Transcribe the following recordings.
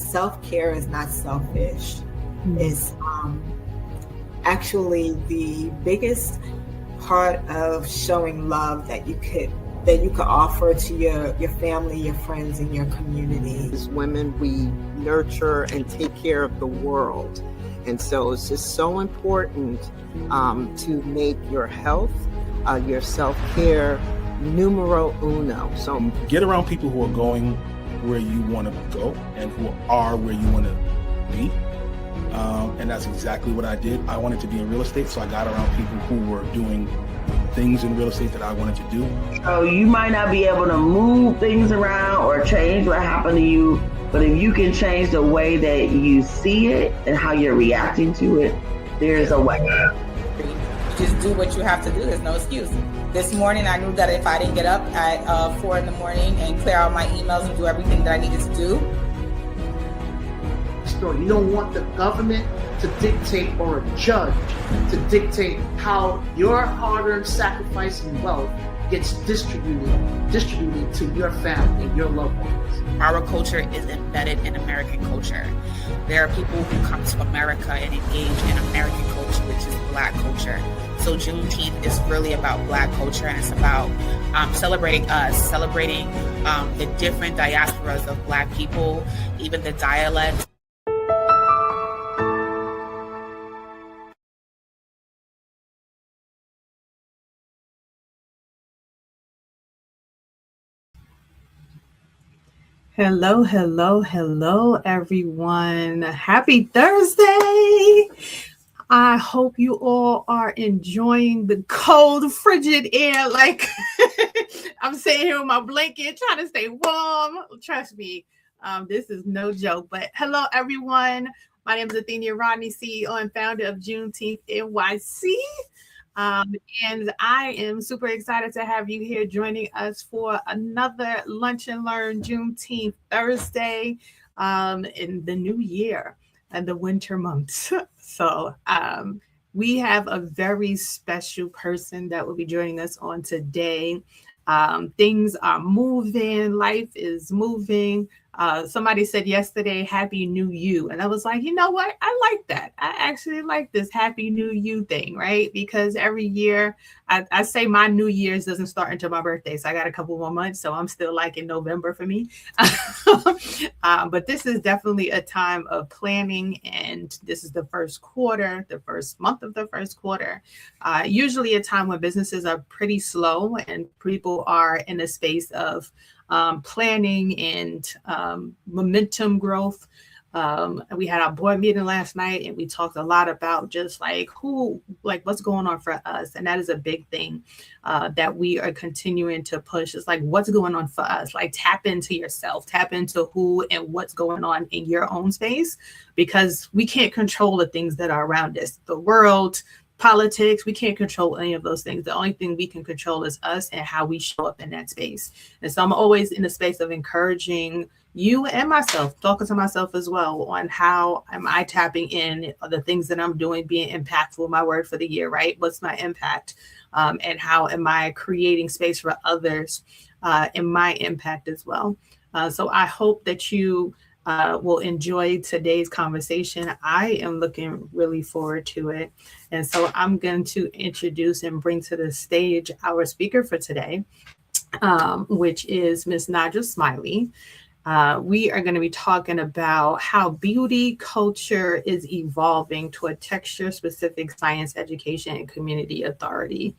self-care is not selfish. It's actually the biggest part of showing love that you could offer to your family, your friends, and your community. As women, we nurture and take care of the world. And so it's just so important to make your health, your self-care numero uno. So get around people who are going where you want to go and who are where you want to be. And that's exactly what I did. I wanted to be in real estate, so I got around people who were doing things in real estate that I wanted to do. So you might not be able to move things around or change what happened to you, but if you can change the way that you see it and how you're reacting to it, there's a way. Just do what you have to do. There's no excuse. This morning, I knew that if I didn't get up at 4 a.m. and clear out my emails and do everything that I needed to do. You don't want the government to dictate or a judge to dictate how your hard-earned sacrifice and wealth gets distributed to your family and your loved ones. Our culture is embedded in American culture. There are people who come to America and engage in American culture, which is Black culture. So Juneteenth is really about Black culture, and it's about celebrating us, celebrating the different diasporas of Black people, even the dialects. Hello, hello, hello, everyone. Happy Thursday. I hope you all are enjoying the cold, frigid air. Like I'm sitting here with my blanket, trying to stay warm. Trust me, this is no joke. But hello, everyone. My name is Athenia Rodney, CEO and founder of Juneteenth NYC. And I am super excited to have you here joining us for another Lunch and Learn Juneteenth Thursday in the new year and the winter months. So we have a very special person that will be joining us on today. Things are moving, life is moving. Somebody said yesterday, Happy New You. And I was like, you know what? I like that. I actually like this Happy New You thing, right? Because every year I say my New Year's doesn't start until my birthday. So I got a couple more months. So I'm still like in November for me. But this is definitely a time of planning. And this is the first quarter, the first month of the first quarter. Usually a time when businesses are pretty slow and people are in a space of planning and momentum growth. We had our board meeting last night and we talked a lot about just like what's going on for us. And that is a big thing that we are continuing to push. It's like, what's going on for us? Like tap into yourself, tap into who and what's going on in your own space, because we can't control the things that are around us, the world, politics. We can't control any of those things. The only thing we can control is us and how we show up in that space. And so I'm always in the space of encouraging you and myself, talking to myself as well on how am I tapping in the things that I'm doing, being impactful, my word for the year, right? What's my impact? And how am I creating space for others in my impact as well? So I hope that you will enjoy today's conversation. I am looking really forward to it. And so I'm going to introduce and bring to the stage our speaker for today, which is Miss Nadra Smiley. We are going to be talking about how beauty culture is evolving toward texture-specific science education and community authority,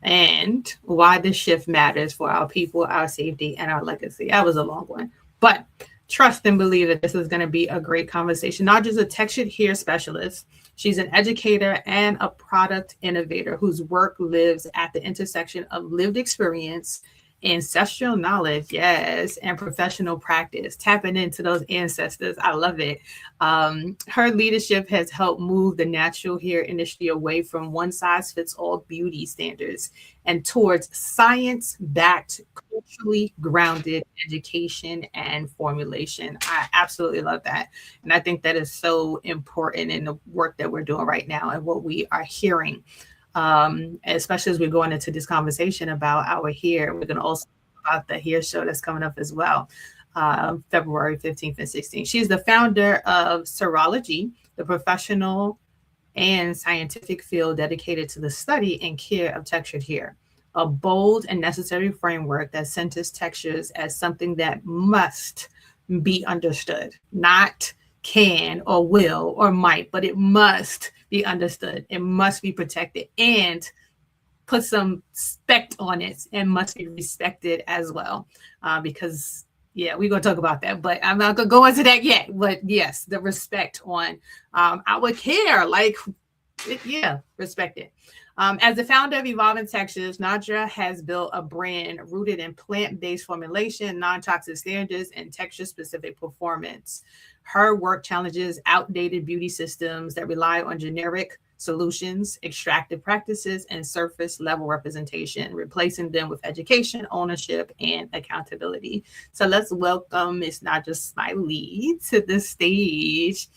and why this shift matters for our people, our safety, and our legacy. That was a long one, but trust and believe that this is going to be a great conversation. Nadra's a textured hair specialist. She's an educator and a product innovator whose work lives at the intersection of lived experience, ancestral knowledge, yes, and professional practice, tapping into those ancestors. I love it. Her leadership has helped move the natural hair industry away from one-size-fits-all beauty standards and towards science-backed, culturally grounded education and formulation. I absolutely love that. And I think that is so important in the work that we're doing right now and what we are hearing. Especially as we're going into this conversation about our hair. We're going to also talk about the hair show that's coming up as well. February 15th and 16th. She is the founder of Serology, the professional and scientific field dedicated to the study and care of textured hair, a bold and necessary framework that centers textures as something that must be understood, not can or will or might, but it must be understood. It must be protected and put some spect on it and must be respected as well. Because yeah, we're gonna talk about that, but I'm not gonna go into that yet. But yes, the respect on our care, like yeah, respect it. As the founder of Evolving Textures, Nadra has built a brand rooted in plant-based formulation, non-toxic standards, and texture-specific performance. Her work challenges outdated beauty systems that rely on generic solutions, extractive practices, and surface level representation, replacing them with education, ownership, and accountability. So let's welcome Miss Nadra Smiley to the stage.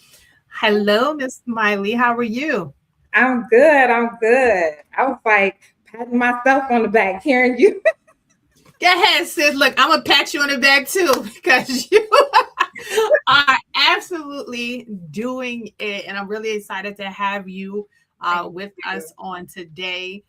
Hello, Miss Smiley. How are you? I'm good. I was like patting myself on the back, hearing you. Go ahead, sis. Look, I'm gonna pat you on the back too because you are absolutely doing it, and I'm really excited to have you with us on today.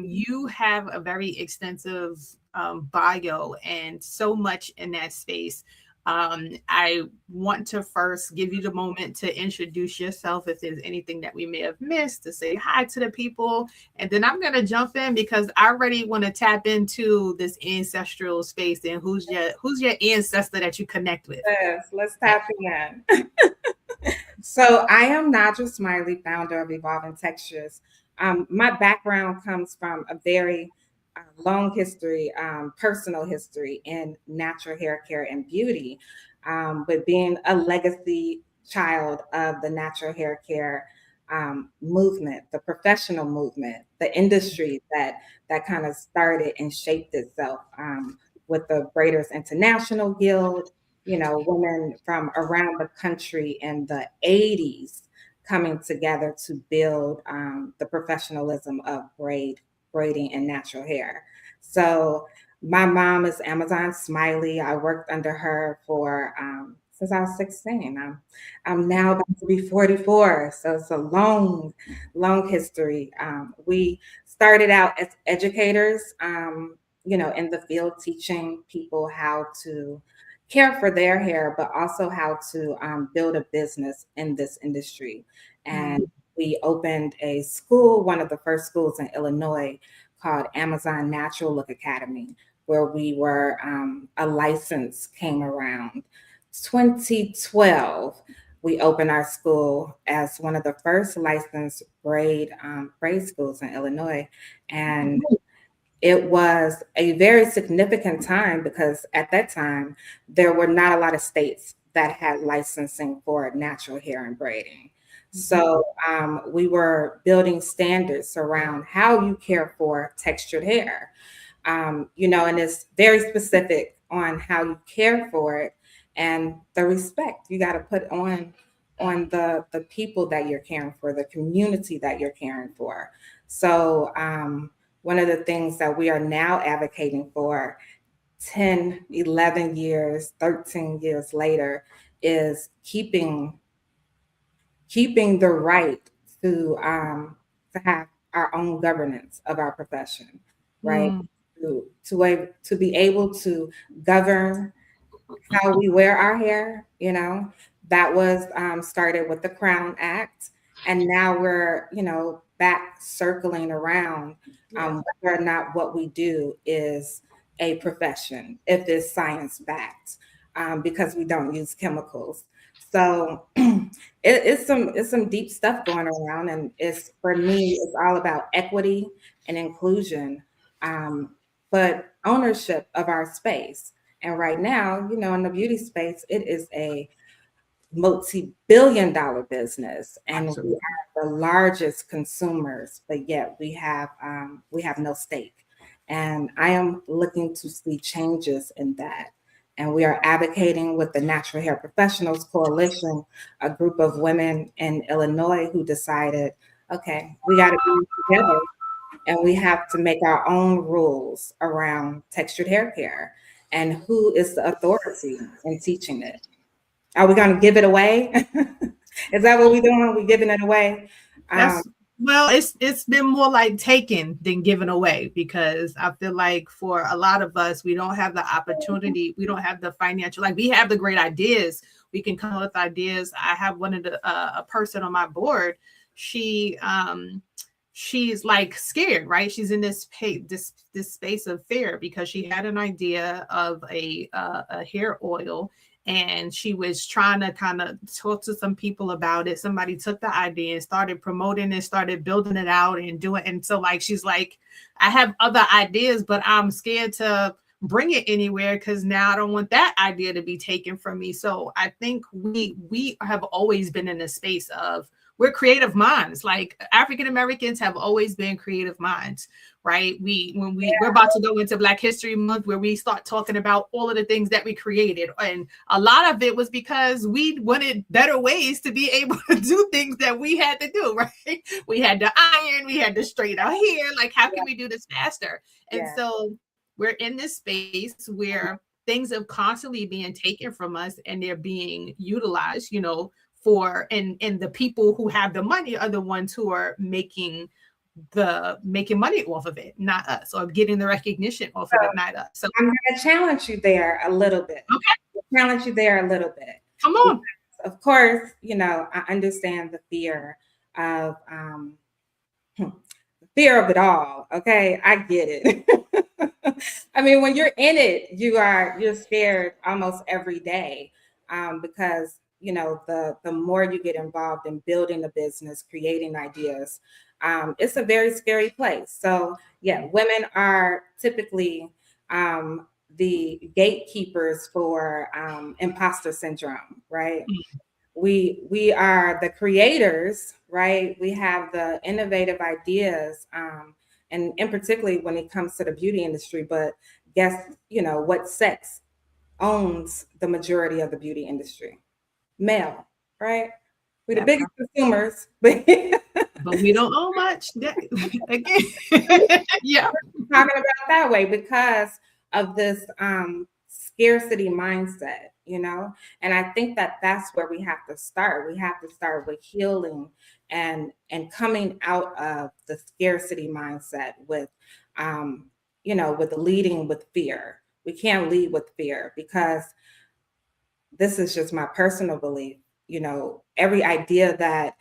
You have a very extensive bio and so much in that space. I want to first give you the moment to introduce yourself if there's anything that we may have missed, to say hi to the people. And then I'm going to jump in because I already want to tap into this ancestral space and who's your ancestor that you connect with. Yes, let's tap in. So I am Nadra Smiley, founder of Evolving Textures. My background comes from a very long history, personal history in natural hair care and beauty, but being a legacy child of the natural hair care movement, the professional movement, the industry that kind of started and shaped itself with the Braiders International Guild, you know, women from around the country in the 80s coming together to build the professionalism of braiding and natural hair. So my mom is Amazon Smiley. I worked under her for since I was 16. I'm now about to be 44. So it's a long history. We started out as educators, you know, in the field, teaching people how to care for their hair, but also how to build a business in this industry. And we opened a school, one of the first schools in Illinois, called Amazon Natural Look Academy, where we were, a license came around. 2012, we opened our school as one of the first licensed braid schools in Illinois. And it was a very significant time because at that time, there were not a lot of states that had licensing for natural hair and braiding. So we were building standards around how you care for textured hair, you know, and it's very specific on how you care for it and the respect you got to put on the people that you're caring for, the community that you're caring for. So one of the things that we are now advocating for 10, 11 years, 13 years later is keeping the right to have our own governance of our profession, right? To be able to govern how we wear our hair, you know, that was started with the Crown Act. And now we're, you know, back circling around whether or not what we do is a profession, if it's science backed, because we don't use chemicals. So it's some deep stuff going around, and it's, for me, it's all about equity and inclusion, but ownership of our space. And right now, you know, in the beauty space, it is a multi-billion-dollar business, and we are the largest consumers, but yet we have no stake. And I am looking to see changes in that. And we are advocating with the Natural Hair Professionals Coalition, a group of women in Illinois who decided, okay, we got to be together and we have to make our own rules around textured hair care. and who is the authority in teaching it? Are we going to give it away? Is that what we're doing? We're giving it away? Well, it's been more like taken than given away, because I feel like for a lot of us, we don't have the opportunity. We don't have the financial, like we have the great ideas. We can come up with ideas. I have one of the a person on my board. She's like scared, right? She's in this space of fear because she had an idea of a hair oil, and she was trying to kind of talk to some people about it. Somebody took the idea and started promoting it, started building it out and doing. And so like, she's like, I have other ideas, but I'm scared to bring it anywhere because now I don't want that idea to be taken from me. So I think we have always been in a space of, we're creative minds. Like African Americans have always been creative minds, right? We're about to go into Black History Month, where we start talking about all of the things that we created. And a lot of it was because we wanted better ways to be able to do things that we had to do, right? We had to iron, we had to straighten our hair. Like, how can we do this faster? And so we're in this space where things are constantly being taken from us and they're being utilized, you know, for and the people who have the money are the ones who are making money off of it, not us, or getting the recognition off of it, not us. So I'm going to challenge you there a little bit. Okay. Challenge you there a little bit. Come on. Of course, you know, I understand the fear of it all. Okay, I get it. I mean, when you're in it, you're scared almost every day, because you know, the more you get involved in building a business, creating ideas, it's a very scary place. So yeah, women are typically the gatekeepers for imposter syndrome, right? Mm-hmm. We are the creators, right? We have the innovative ideas, and in particularly when it comes to the beauty industry. But guess, you know, what sex owns the majority of the beauty industry? Male, right? We're the biggest consumers, but we don't own much. Again, yeah, talking about that way because of this scarcity mindset, you know. And I think that that's where we have to start. We have to start with healing and coming out of the scarcity mindset with, you know, with leading with fear. We can't lead with fear because this is just my personal belief. You know, every idea that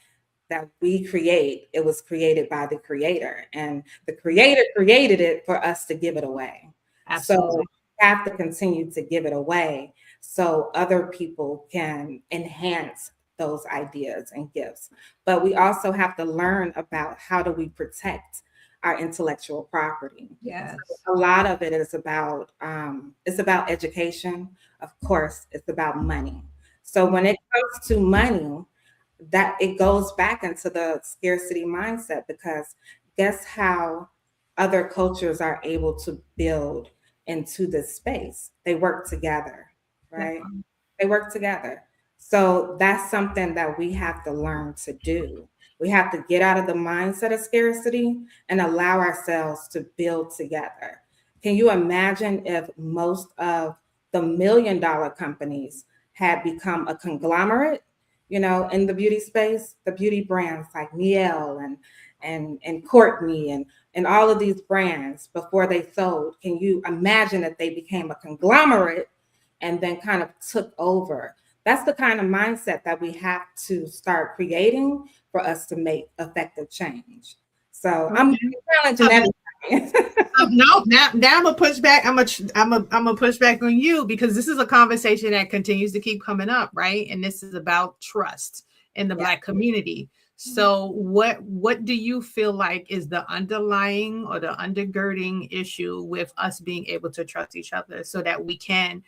we create, it was created by the creator, and the creator created it for us to give it away. Absolutely. So we have to continue to give it away so other people can enhance those ideas and gifts. But we also have to learn about how do we protect our intellectual property. Yes. So a lot of it is about education. Of course, it's about money. So when it comes to money, that it goes back into the scarcity mindset, because guess how other cultures are able to build into this space? They work together, right? Yeah. They work together. So that's something that we have to learn to do. We have to get out of the mindset of scarcity and allow ourselves to build together. Can you imagine if most of the $1 million companies had become a conglomerate, you know, in the beauty space? The beauty brands like Miel and Courtney and all of these brands, before they sold, can you imagine if they became a conglomerate and then kind of took over? That's the kind of mindset that we have to start creating for us to make effective change. So I'm challenging everybody. No, now I'm gonna push back. I'm gonna push back on you, because this is a conversation that continues to keep coming up, right? And this is about trust in the Black community. So what do you feel like is the underlying or the undergirding issue with us being able to trust each other so that we can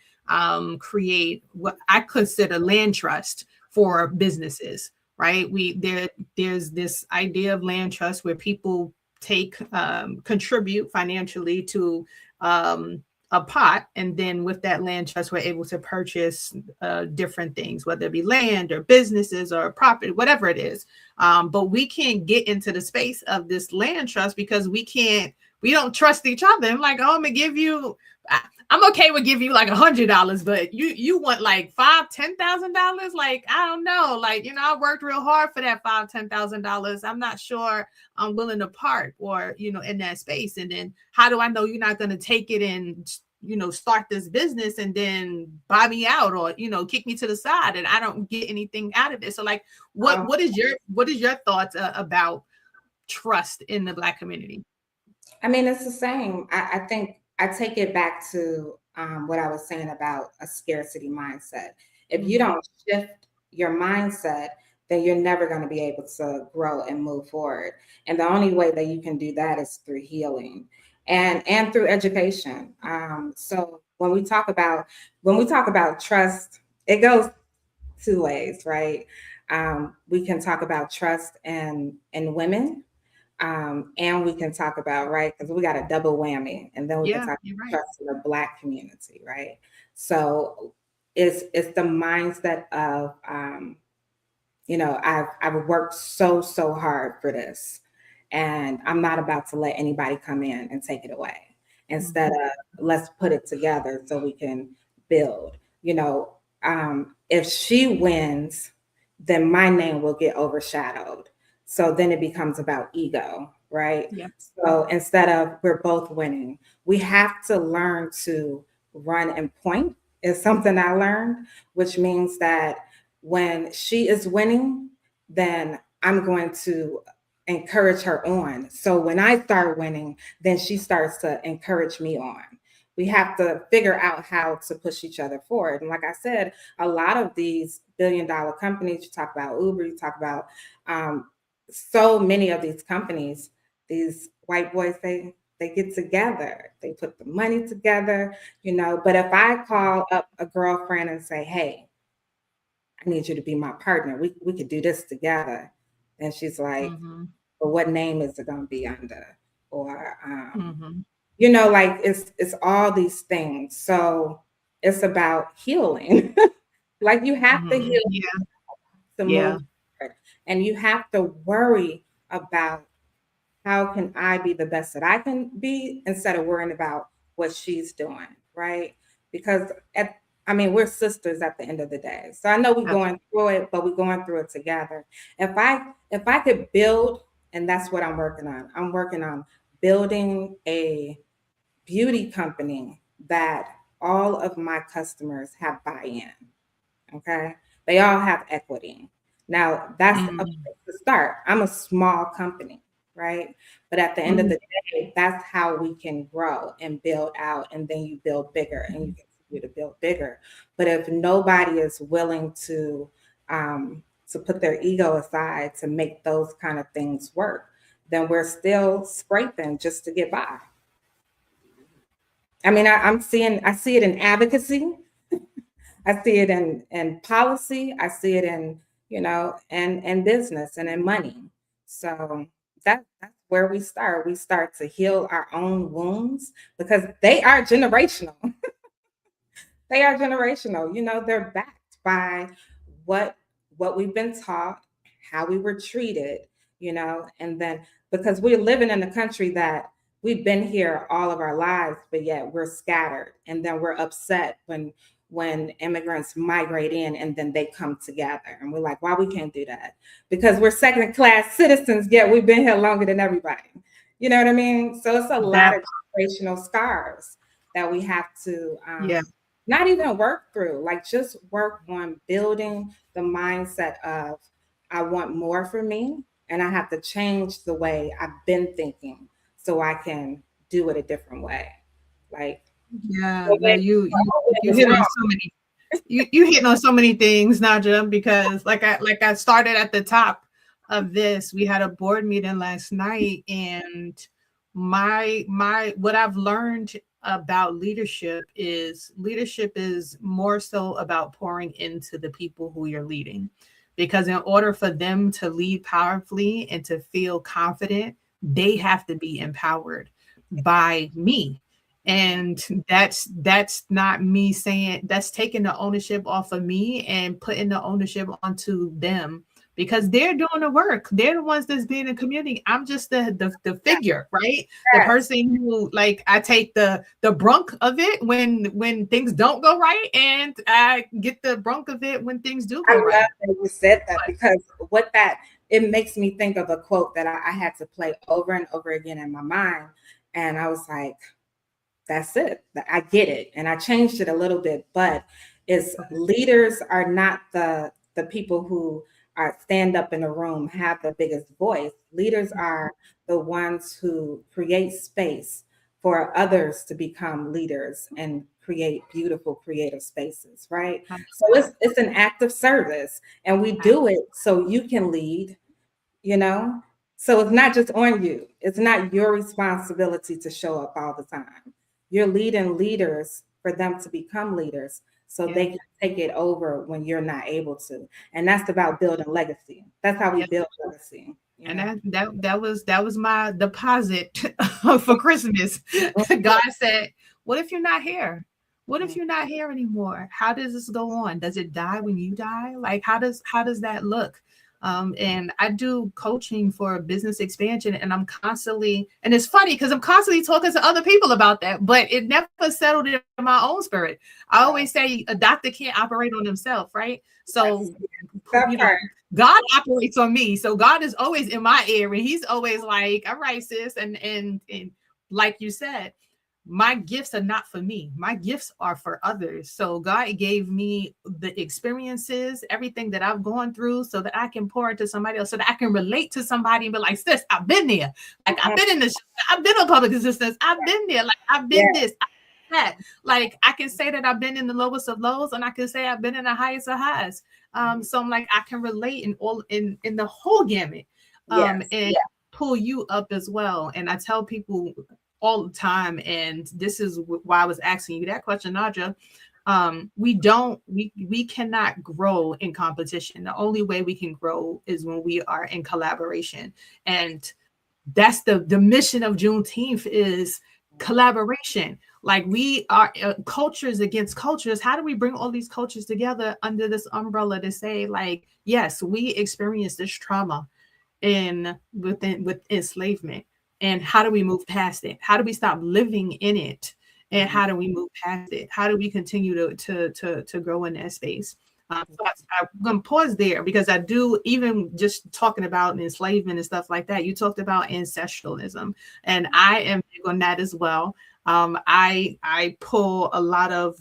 create what I consider land trust for businesses, right? There's this idea of land trust where people contribute financially to a pot, and then with that land trust, we're able to purchase different things, whether it be land or businesses or property, whatever it is. But we can't get into the space of this land trust because we don't trust each other. I'm like, oh, I'm gonna give you. I'm okay with giving you like $100, but you want like $5,000-$10,000? Like, I don't know. Like, I worked real hard for that $5,000-$10,000. I'm not sure I'm willing to part or, in that space. And then how do I know you're not going to take it and, start this business and then buy me out or, kick me to the side and I don't get anything out of it? So like, what is your thoughts about trust in the Black community? I mean, it's the same. I think I take it back to what I was saying about a scarcity mindset. If you don't shift your mindset, then you're never going to be able to grow and move forward. And the only way that you can do that is through healing and through education. So when we talk about trust, it goes two ways, right? We can talk about trust in women. And we can talk about, right, because we got a double whammy, and then we can talk about trust in the Black community, right? So it's the mindset of, I've worked so hard for this, and I'm not about to let anybody come in and take it away. Instead of let's put it together so we can build. If she wins, then my name will get overshadowed. So then it becomes about ego, right? Yeah. So instead of we're both winning, we have to learn to run and point is something I learned, which means that when she is winning, then I'm going to encourage her on. So when I start winning, then she starts to encourage me on. We have to figure out how to push each other forward. And like I said, a lot of these billion-dollar companies, you talk about Uber, you talk about so many of these companies, these white boys, they get together, they put the money together, but if I call up a girlfriend and say, hey, I need you to be my partner, we could do this together. And she's like, but what name is it going to be under? Or, like it's all these things. So it's about healing. Like you have to heal to move forward. And you have to worry about how can I be the best that I can be instead of worrying about what she's doing, right? Because we're sisters at the end of the day. So I know we're going through it, but we're going through it together. If I could build, and that's what I'm working on. I'm working on building a beauty company that all of my customers have buy-in. Okay. They all have equity. Now that's a place to start. I'm a small company, right? But at the end of the day, that's how we can grow and build out, and then you build bigger and you continue to build bigger. But if nobody is willing to put their ego aside to make those kind of things work, then we're still scraping just to get by. I mean, I see it in advocacy. I see it in policy. I see it in, and business and in money. So that's where we start. We start to heal our own wounds because they are generational. They are generational. They're backed by what we've been taught, how we were treated, and then because we're living in a country that we've been here all of our lives, but yet we're scattered. And then we're upset when immigrants migrate in and then they come together. And we're like, why we can't do that? Because we're second-class citizens, yet we've been here longer than everybody. You know what I mean? So it's a lot of generational scars that we have to not even work through, like just work on building the mindset of I want more for me, and I have to change the way I've been thinking so I can do it a different way. Like, you hit on so many. You hitting on so many things, Nadra, because like I started at the top of this. We had a board meeting last night, and my what I've learned about leadership is more so about pouring into the people who you're leading, because in order for them to lead powerfully and to feel confident, they have to be empowered by me. And that's not me saying, that's taking the ownership off of me and putting the ownership onto them because they're doing the work. They're the ones that's being in community. I'm just the figure, right? The person who, like, I take the brunt of it when things don't go right, and I get the brunt of it when things do go right. I love that you said that, because it makes me think of a quote that I had to play over and over again in my mind. And I was like, that's it. I get it. And I changed it a little bit, but it's leaders are not the people who are stand up in a room, have the biggest voice. Leaders are the ones who create space for others to become leaders and create beautiful creative spaces, right? So it's an act of service, and we do it so you can lead, you know? So it's not just on you. It's not your responsibility to show up all the time. You're leading leaders for them to become leaders, so they can take it over when you're not able to. And that's about building legacy. That's how we build legacy. And that was my deposit for Christmas. God said, what if you're not here? What if you're not here anymore? How does this go on? Does it die when you die? Like, how does that look? And I do coaching for business expansion, and I'm constantly, and it's funny because I'm constantly talking to other people about that, but it never settled in my own spirit. I always say a doctor can't operate on himself, right? So God operates on me. So God is always in my ear, and he's always like, all right, sis. And like you said, my gifts are not for me. My gifts are for others. So God gave me the experiences, everything that I've gone through, so that I can pour into somebody else, so that I can relate to somebody and be like, sis, I've been there. Like, I've been in this, I've been on public assistance. I've been there. Like, I've been this, that. Like, I can say that I've been in the lowest of lows, and I can say I've been in the highest of highs. So I'm like, I can relate in the whole gamut, and pull you up as well. And I tell people all the time, and this is why I was asking you that question, Nadra. We cannot grow in competition. The only way we can grow is when we are in collaboration, and that's the mission of Juneteenth, is collaboration. Like, we are cultures against cultures. How do we bring all these cultures together under this umbrella to say, like, yes, we experienced this trauma with enslavement, and how do we move past it? How do we stop living in it? And how do we move past it? How do we continue to grow in that space? So I'm going to pause there, because I do, even just talking about enslavement and stuff like that, you talked about ancestralism, and I am big on that as well. I pull a lot of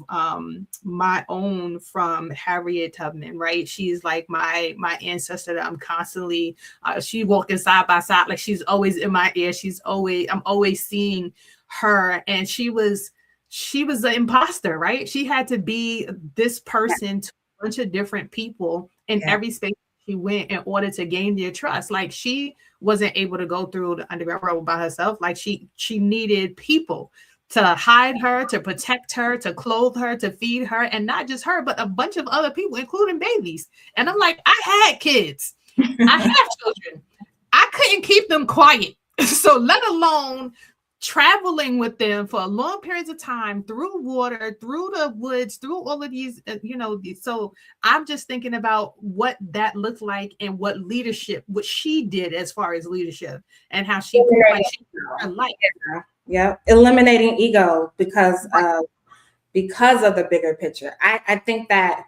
my own from Harriet Tubman, right? She's like my ancestor that I'm constantly, she walking side by side, like she's always in my ear. I'm always seeing her, and she was an imposter, right? She had to be this person to a bunch of different people in every space she went in order to gain their trust. Like, she wasn't able to go through the Underground Railroad by herself. Like, she needed people to hide her, to protect her, to clothe her, to feed her, and not just her, but a bunch of other people, including babies. And I'm like, I had kids. I have children. I couldn't keep them quiet. So let alone traveling with them for long periods of time, through water, through the woods, through all of these, so I'm just thinking about what that looked like, and what she did as far as leadership, and how she put her life. Eliminating ego because of the bigger picture. I think that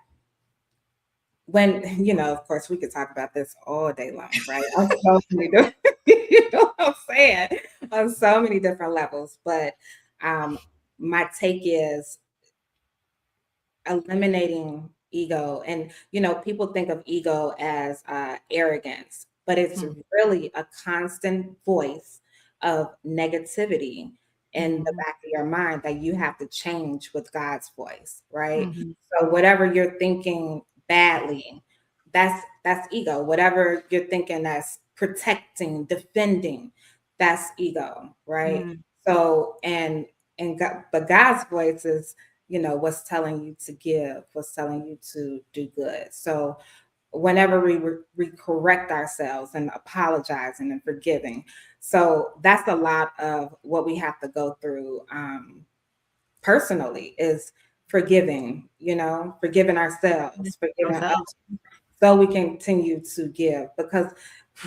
when, of course, we could talk about this all day long, right? On so many different, you know what I'm saying? On so many different levels. But my take is eliminating ego. And, people think of ego as arrogance, but it's really a constant voice of negativity in the back of your mind that you have to change with God's voice, right? So whatever you're thinking badly, that's ego. Whatever you're thinking that's protecting, defending, that's ego, right? So but God's voice is, what's telling you to give, what's telling you to do good. So whenever we correct ourselves and apologizing and forgiving. So that's a lot of what we have to go through personally, is forgiving, forgiving ourselves, so we continue to give. Because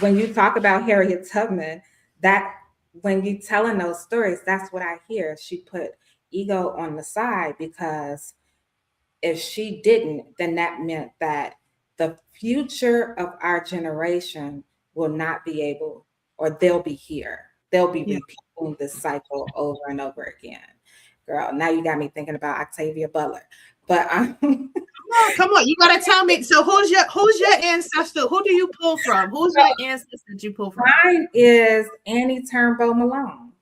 when you talk about Harriet Tubman, that when you telling those stories, that's what I hear. She put ego on the side, because if she didn't, then that meant that the future of our generation will not be able, or they'll be here. They'll be Yeah. repeating this cycle over and over again. Girl, now you got me thinking about Octavia Butler. But Come on, you gotta tell me. So who's your ancestor? Who do you pull from? Who's your ancestor that you pull from? mine is Annie Turnbow Malone.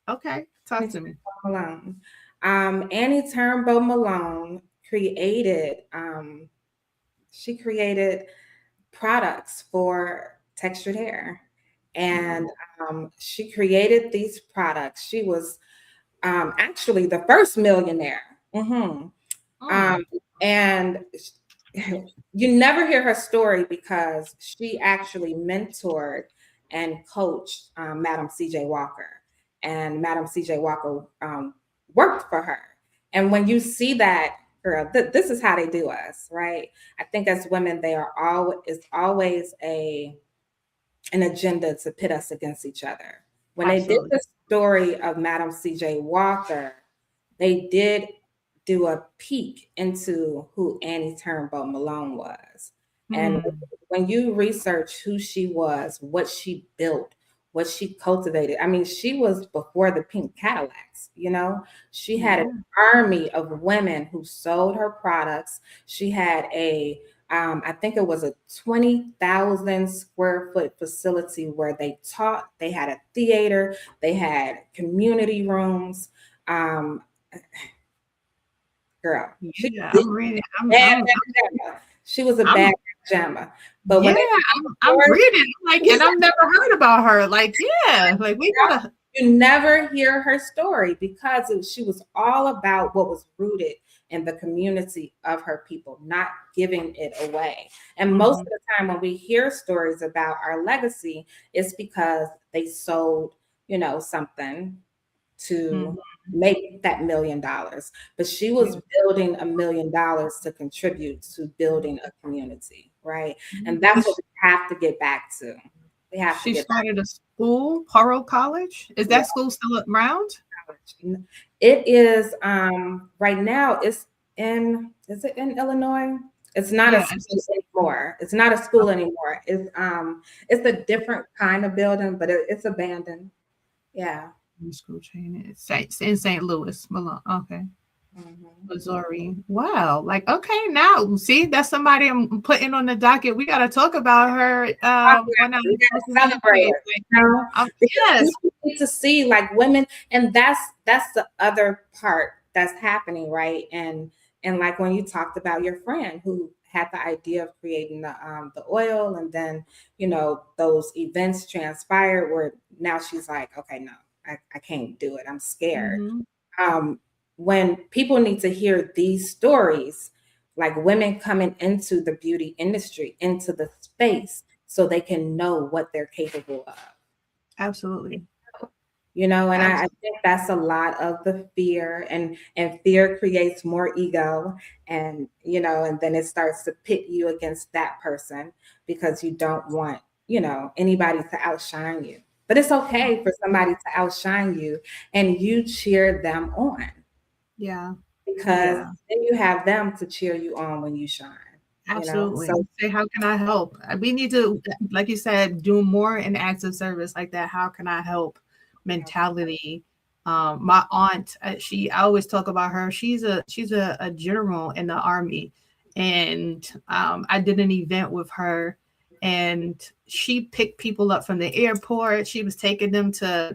Okay, talk to me. Malone. Annie Turnbow Malone created, she created products for textured hair. And she created these products. She was actually the first millionaire. And you never hear her story, because she actually mentored and coached Madam C.J. Walker. And Madam C.J. Walker worked for her. And when you see that, girl, this is how they do us, right? I think as women, it's always an agenda to pit us against each other. When Absolutely. they did the story of Madam C.J. Walker, they did do a peek into who Annie Turnbow Malone was. And when you research who she was, what she built, what she cultivated, I mean, she was before the pink Cadillacs, you know? She had an army of women who sold her products. She had I think it was a 20,000 square foot facility where they taught. They had a theater, they had community rooms. Girl, I'm reading. she was a bad jammer. But when I'm reading, like, and I've never heard about her. Like, like we gotta. You never hear her story, because she was all about what was rooted in the community of her people, not giving it away. And most of the time when we hear stories about our legacy, it's because they sold, something to make that $1 million. But she was building $1 million to contribute to building a community, right? And that's what we have to get back to. We have to get started a school, Poro College. Is that school still around? It is right now. Is it in Illinois? It's not a school anymore. It's not a school anymore. It's a different kind of building, but it's abandoned. Yeah. School chain. It's in St. Louis. Okay. Missouri. Wow. Like, okay, now see, that's somebody I'm putting on the docket. We got to talk about her. We gotta celebrate. Yes, we need to see like women, and that's the other part that's happening, right? And like when you talked about your friend who had the idea of creating the oil, and then those events transpired where now she's like, okay, no, I can't do it. I'm scared. When people need to hear these stories, like women coming into the beauty industry, into the space, so they can know what they're capable of. Absolutely. And I think that's a lot of the fear, and fear creates more ego, and and then it starts to pit you against that person, because you don't want anybody to outshine you. But it's okay for somebody to outshine you and you cheer them on. Yeah. Because then you have them to cheer you on when you shine. Absolutely. So say, how can I help? We need to, like you said, do more in acts of service like that. How can I help mentality? My aunt, I always talk about her. She's a general in the Army. And I did an event with her, and she picked people up from the airport. She was taking them to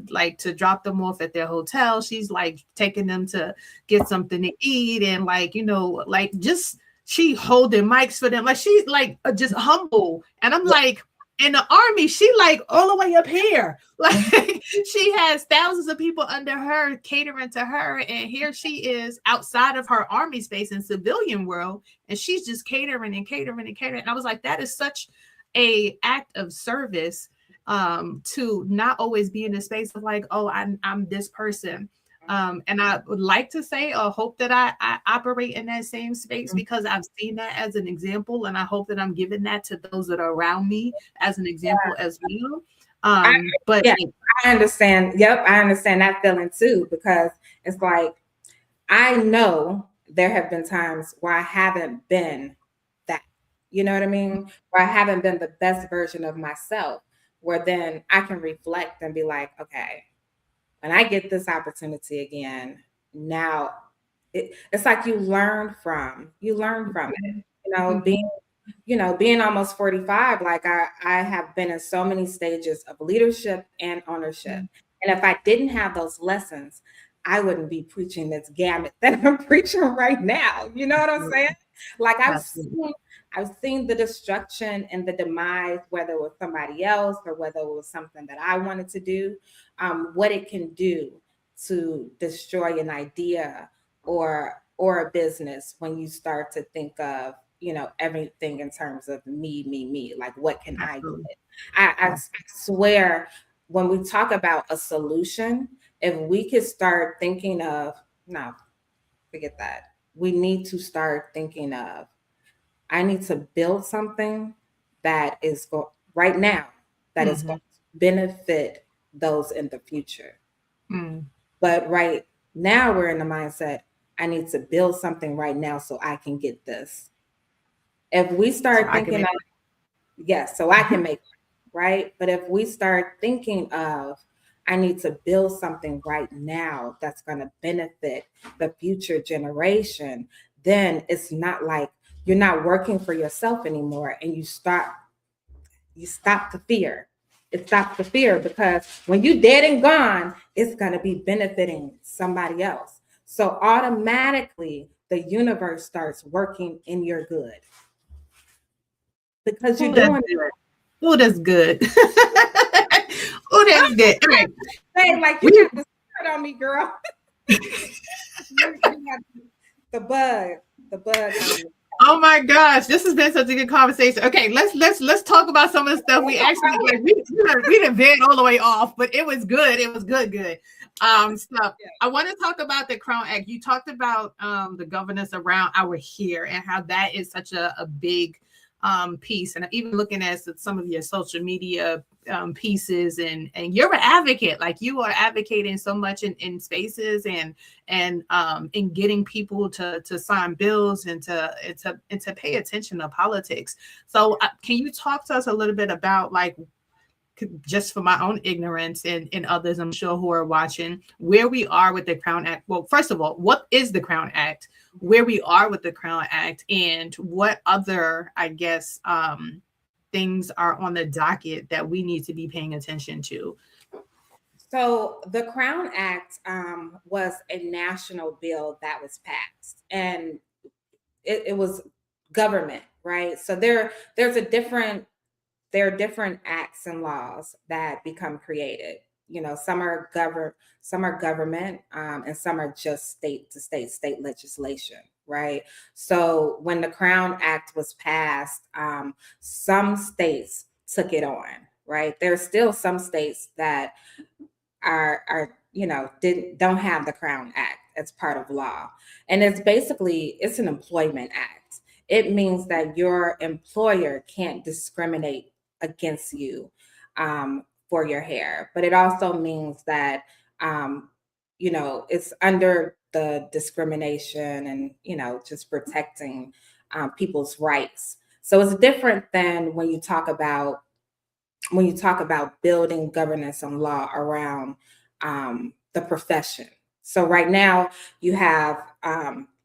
drop them off at their hotel. She's like taking them to get something to eat, and just she holding mics for them. Like she's like just humble. And I'm like, in the Army, she like all the way up here. Like she has thousands of people under her catering to her. And here she is outside of her Army space in civilian world. And she's just catering and catering and catering. And I was like, that is such a act of service, to not always be in the space of like, oh, I'm this person. And I would like to say or hope that I operate in that same space because I've seen that as an example. And I hope that I'm giving that to those that are around me as an example as well. But yeah, I understand. Yep, I understand that feeling too, because it's like I know there have been times where I haven't been that, you know what I mean? Where I haven't been the best version of myself, where then I can reflect and be like, okay, when I get this opportunity again, now it's like you learn from it, being almost 45, like I have been in so many stages of leadership and ownership. And if I didn't have those lessons, I wouldn't be preaching this gamut that I'm preaching right now. You know what I'm saying? Like I've seen the destruction and the demise, whether it was somebody else or whether it was something that I wanted to do, what it can do to destroy an idea or a business when you start to think of everything in terms of me, like what can I do? I swear when we talk about a solution, if we could start thinking of, no, forget that. We need to start thinking of, I need to build something that is right now, that is going to benefit those in the future. But right now we're in the mindset, I need to build something right now so I can get this. If we start thinking of, yes, so I can make it, right? But if we start thinking of, I need to build something right now that's going to benefit the future generation, then it's not like you're not working for yourself anymore, and you stop the fear. It stops the fear, because when you're dead and gone, it's going to be benefiting somebody else. So automatically the universe starts working in your good, because you're doing it. Oh, that's good. Oh, that's good. All right. Hey, like you got the spirit on me, girl. You got the bug. Oh my gosh, this has been such a good conversation. Okay, let's talk about some of the stuff we actually like. We didn't veer all the way off, but it was good. It was good. Stuff. I want to talk about the Crown Act. You talked about the governance around our hair and how that is such a big piece. And even looking at some of your social media pieces, and you're an advocate, like you are advocating so much in spaces and in getting people to sign bills and to pay attention to politics. So can you talk to us a little bit about, like, just for my own ignorance and others, I'm sure, who are watching, where we are with the Crown Act? Well, first of all, what is the Crown Act? Where we are with the Crown Act, and what other, I guess, things are on the docket that we need to be paying attention to? So the Crown Act was a national bill that was passed, and it was government, right? So there are different acts and laws that become created. Some are government, and some are just state legislation, right? So when the Crown Act was passed, some states took it on, right? There's still some states that don't have the Crown Act as part of law. And it's an employment act. It means that your employer can't discriminate against you for your hair. But it also means that, it's under the discrimination and, just protecting people's rights. So it's different than when you talk about building governance and law around the profession. So right now you have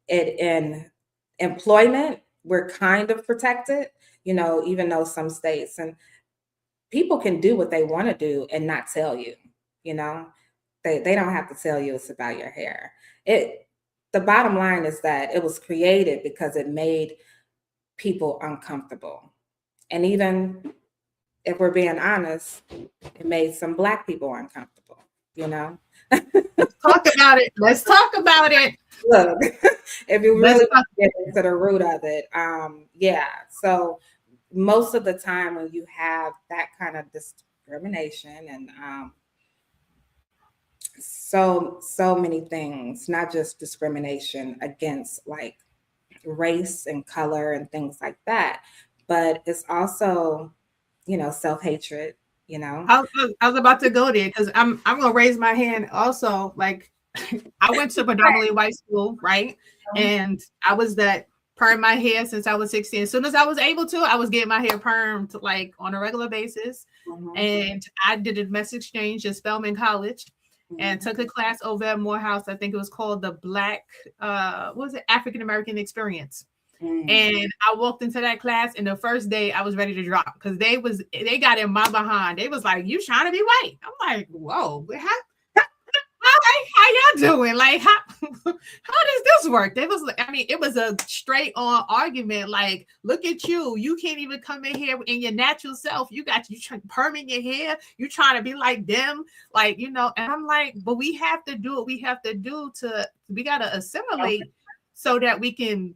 it in employment, we're kind of protected, even though some states, and people can do what they want to do and not tell you, they don't have to tell you it's about your hair. The bottom line is that it was created because it made people uncomfortable. And even if we're being honest, it made some Black people uncomfortable, Let's talk about it. Look, if you really get into the root of it, so most of the time when you have that kind of discrimination and so many things, not just discrimination against like race and color and things like that, but it's also, self-hatred, you know. I was about to go there because I'm gonna raise my hand also. Like I went to predominantly white school, right? And I was that perm my hair since I was 16. As soon as I was able to, I was getting my hair permed like on a regular basis. And I did a domestic exchange at Spelman College and took a class over at Morehouse. I think it was called the Black what was it, African American Experience. And I walked into that class, and the first day I was ready to drop because they got in my behind. They was like, "You trying to be white?" I'm like, "Whoa, how y'all doing? Like, how does this work?" They was, I mean, it was a straight on argument. Like, look at you, you can't even come in here in your natural self. You perming your hair. You trying to be like them, like, And I'm like, but we have to do what we have to do we got to assimilate so that we can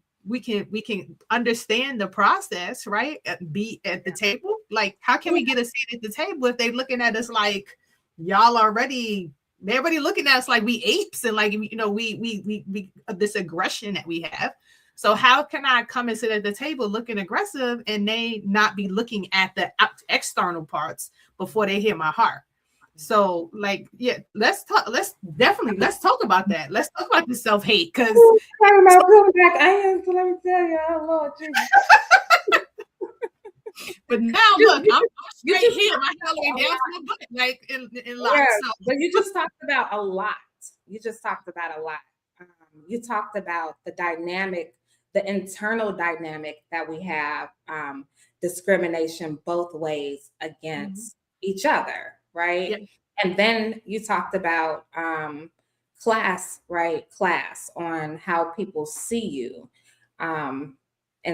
understand the process, right? Be at the table. Like, how can we get a seat at the table if they looking at us like y'all already? They're already looking at us like we apes and like we this aggression that we have. So how can I come and sit at the table looking aggressive and they not be looking at the external parts before they hear my heart? So, like, yeah, let's talk about that. Let's talk about the self-hate because talking about peeling back onions. Let me tell you, oh Lord Jesus. But now look, I'm straight here, my hair way down to my butt, like in locks. Yeah, so. but you just talked about a lot. You talked about the dynamic, the internal dynamic that we have, discrimination both ways against each other. Right. Yep. And then you talked about class, right? Class on how people see you in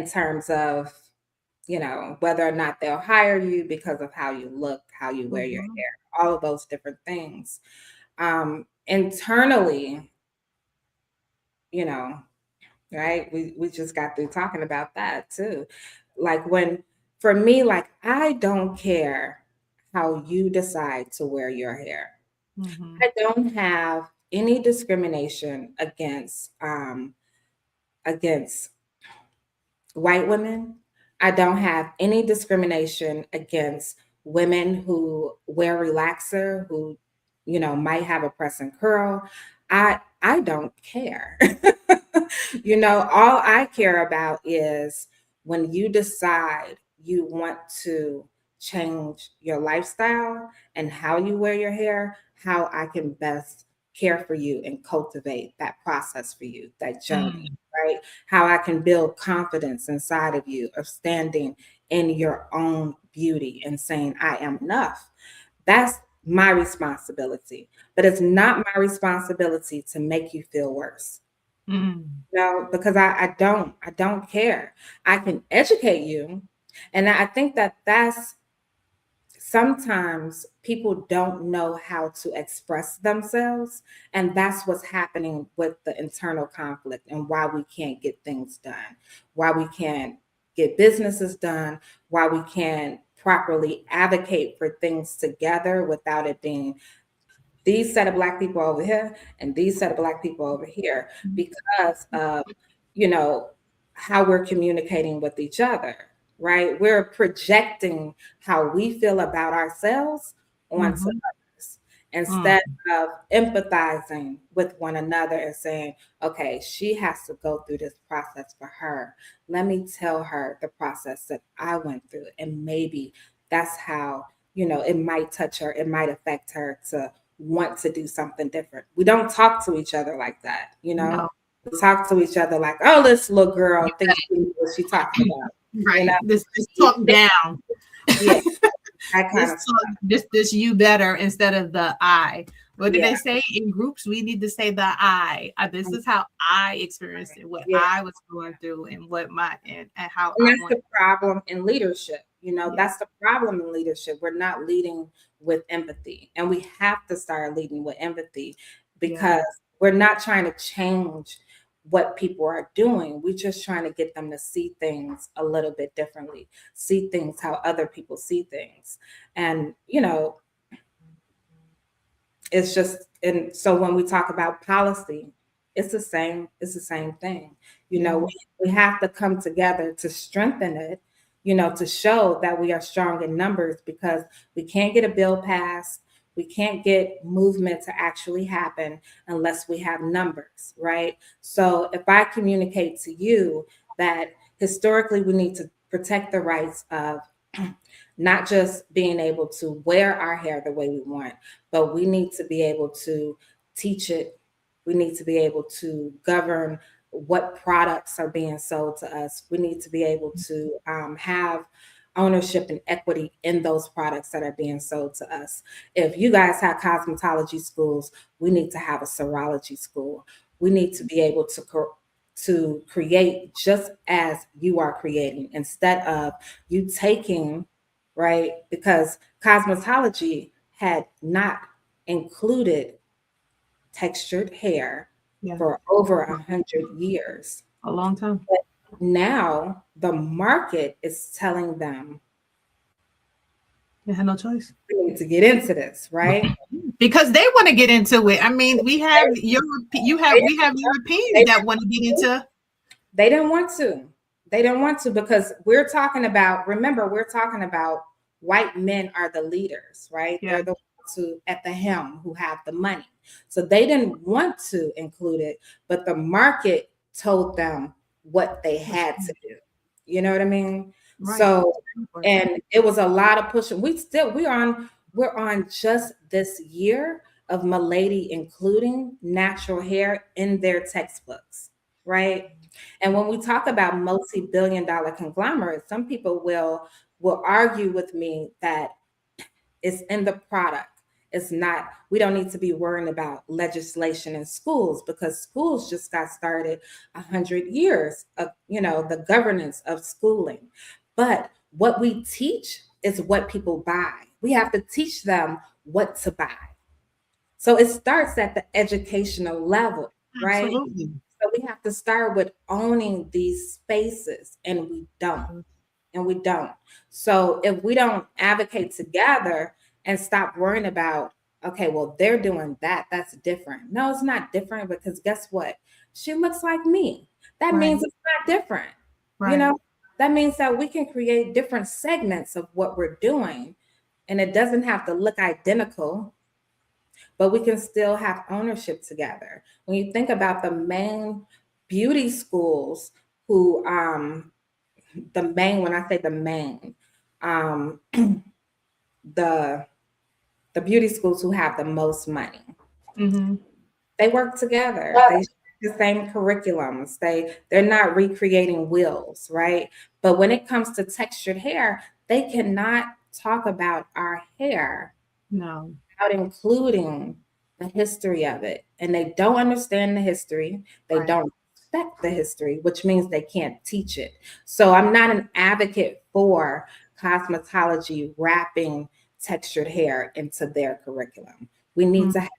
terms of, whether or not they'll hire you because of how you look, how you wear your hair, all of those different things. Internally, right? We just got through talking about that too. Like for me, like, I don't care how you decide to wear your hair. I don't have any discrimination against white women. I don't have any discrimination against women who wear relaxer, who, might have a press and curl. I don't care. All I care about is when you decide you want to change your lifestyle and how you wear your hair, how I can best care for you and cultivate that process for you, that journey, right? How I can build confidence inside of you of standing in your own beauty and saying, I am enough. That's my responsibility. But it's not my responsibility to make you feel worse. No, because I don't care. I can educate you. And I think that's sometimes people don't know how to express themselves. And that's what's happening with the internal conflict and why we can't get things done, why we can't get businesses done, why we can't properly advocate for things together without it being these set of Black people over here and these set of Black people over here, because of, how we're communicating with each other, right? We're projecting how we feel about ourselves onto others instead of empathizing with one another and saying, okay, she has to go through this process for her. Let me tell her the process that I went through. And maybe that's how, it might touch her. It might affect her to want to do something different. We don't talk to each other like that, No. We talk to each other like, oh, this little girl thinks she knows what she's talking about. Right. This talk down. Yeah. This you better instead of the I. What did they say in groups? We need to say the I. This is how I experienced it, what I was going through, and what and how. And that's the problem in leadership. That's the problem in leadership. We're not leading with empathy, and we have to start leading with empathy because we're not trying to change what people are doing. We're just trying to get them to see things a little bit differently, see things how other people see things. And, it's just, and so when we talk about policy, it's the same thing. We have to come together to strengthen it, to show that we are strong in numbers, because we can't get a bill passed. We can't get movement to actually happen unless we have numbers, right? So if I communicate to you that historically we need to protect the rights of not just being able to wear our hair the way we want, but we need to be able to teach it. We need to be able to govern what products are being sold to us. We need to be able to have ownership and equity in those products that are being sold to us. If you guys have cosmetology schools, we need to have a serology school. We need to be able to create just as you are creating, instead of you taking, right? Because cosmetology had not included textured hair for over 100 years. A long time. But now the market is telling them they had no choice. We need to get into this, right? Because they want to get into it. I mean, we have Europeans that want to get into. They didn't want to. They didn't want to, because we're talking about white men are the leaders, right? Yeah. They're the ones who at the helm, who have the money. So they didn't want to include it, but the market told them what they had to do. You know what I mean? Right. So, and it was a lot of pushing. We're on just this year of Milady including natural hair in their textbooks, right? And when we talk about multi-billion-dollar conglomerates, some people will argue with me that it's in the product. It's not, we don't need to be worrying about legislation in schools, because schools just got started 100 years of, the governance of schooling. But what we teach is what people buy. We have to teach them what to buy. So it starts at the educational level, right? Absolutely. So we have to start with owning these spaces, and we don't. So if we don't advocate together and stop worrying about, okay, well, they're doing that, that's different. No, it's not different, because guess what? She looks like me. That means it's not different. Right. That means that we can create different segments of what we're doing, and it doesn't have to look identical, but we can still have ownership together. When you think about the main beauty schools who, when I say the main, the beauty schools who have the most money, they work together. They share the same curriculums. They're not recreating wheels, right? But when it comes to textured hair, they cannot talk about our hair without including the history of it. And they don't understand the history. They don't respect the history, which means they can't teach it. So I'm not an advocate for cosmetology wrapping textured hair into their curriculum. We need to have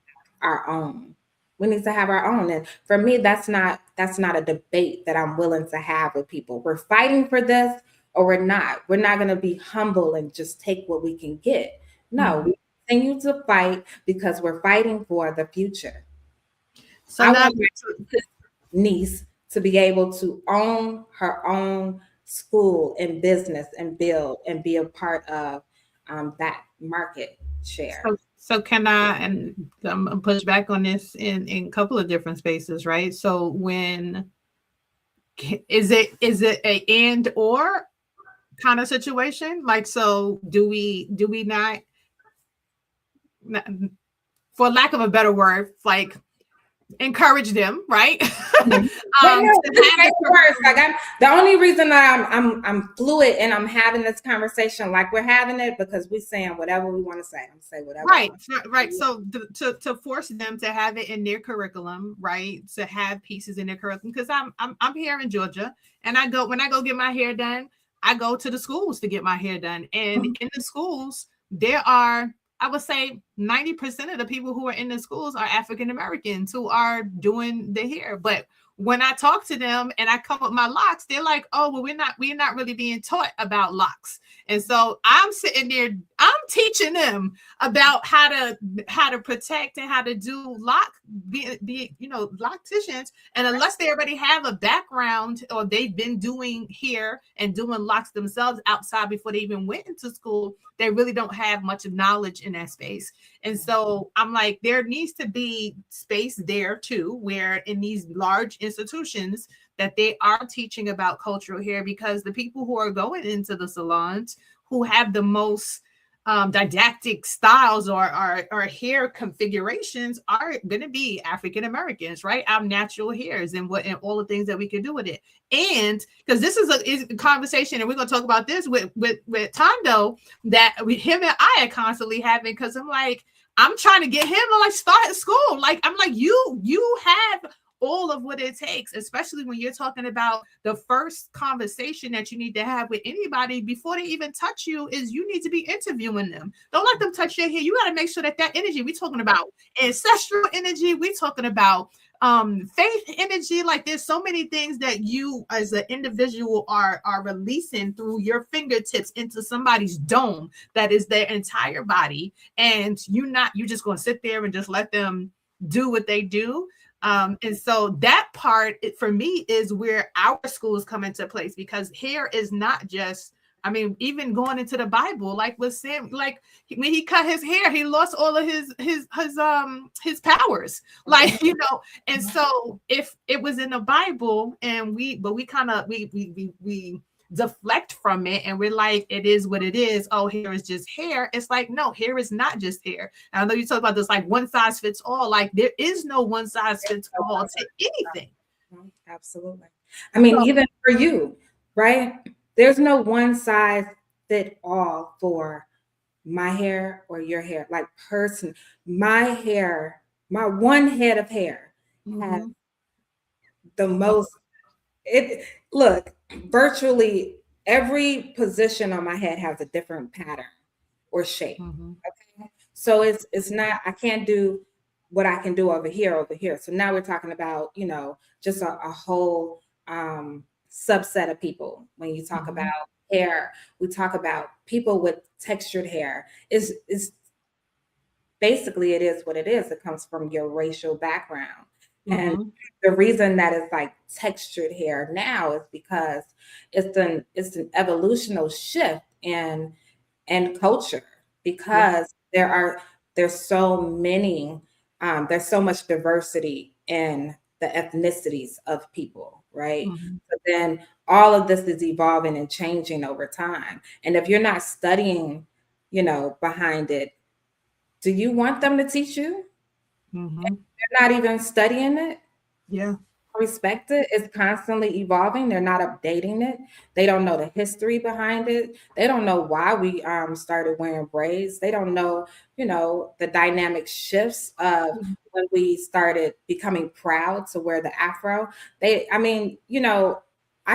our own. And for me, that's not a debate that I'm willing to have with people. We're fighting for this or we're not. We're not going to be humble and just take what we can get. No, we continue to fight because we're fighting for the future. So I want my niece to be able to own her own school and business and build and be a part of that market share. So can I, and I'm push back on this in a couple of different spaces, right? So when is it a and or kind of situation? Like, so do we not, for lack of a better word, like encourage them, right? The only reason that I'm fluid and I'm having this conversation like we're having it, because we're saying whatever we want to say. I'm saying whatever. Right. So to force them to have it in their curriculum, right? To have pieces in their curriculum, because I'm here in Georgia, and when I go get my hair done, I go to the schools to get my hair done, and in the schools there are, I would say 90% of the people who are in the schools are African Americans who are doing the hair. But when I talk to them and I come with my locks, they're like, oh, well, we're not really being taught about locks. And so I'm sitting there, I'm teaching them about how to protect and how to do be locticians. And unless they already have a background or they've been doing hair and doing locks themselves outside before they even went into school, they really don't have much knowledge in that space. And so I'm like, there needs to be space there too, where in these large institutions that they are teaching about cultural hair, because the people who are going into the salons who have the most didactic styles or hair configurations are going to be African Americans, right? Our natural hairs and all the things that we can do with it. And because this is a conversation, and we're going to talk about this with Tondo, that him and I are constantly having, because I'm trying to get him to start at school. I'm like, you have all of what it takes, especially when you're talking about the first conversation that you need to have with anybody before they even touch you is you need to be interviewing them. Don't let them touch your hair. You got to make sure that energy, we're talking about ancestral energy, we're talking about faith energy. There's so many things that you as an individual are releasing through your fingertips into somebody's dome that is their entire body, and you're just going to sit there and just let them do what they do. And so that part for me is where our schools come into place, because hair is not just, even going into the Bible, with Sam, when he cut his hair, he lost all of his powers, and so if it was in the Bible and we deflect from it and we're like, it is what it is. Oh, hair is just hair. It's like, no, hair is not just hair. And I know you talk about this one size fits all. There is no one size fits all to anything. Absolutely. Even for you, right? There's no one size fit all for my hair or your hair. My hair, my one head of hair has the most. Virtually every position on my head has a different pattern or shape. Okay, so it's not, I can't do what I can do over here. So now we're talking about just a whole subset of people. When you talk about hair, we talk about people with textured hair. Is basically, it is what it is. It comes from your racial background. And the reason that it's textured hair now is because it's an evolutional shift in culture, because there's so much diversity in the ethnicities of people, right? But then all of this is evolving and changing over time. And if you're not studying, behind it, do you want them to teach you? They're not even studying it. Yeah. Respect it. It's constantly evolving. They're not updating it. They don't know the history behind it. They don't know why we started wearing braids. They don't know, the dynamic shifts of when we started becoming proud to wear the afro. I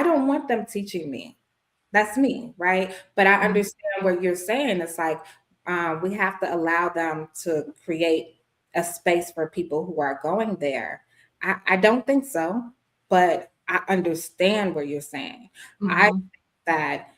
don't want them teaching me. That's me, right? But I understand what you're saying. It's we have to allow them to create a space for people who are going there. I don't think so, but I understand what you're saying. I think that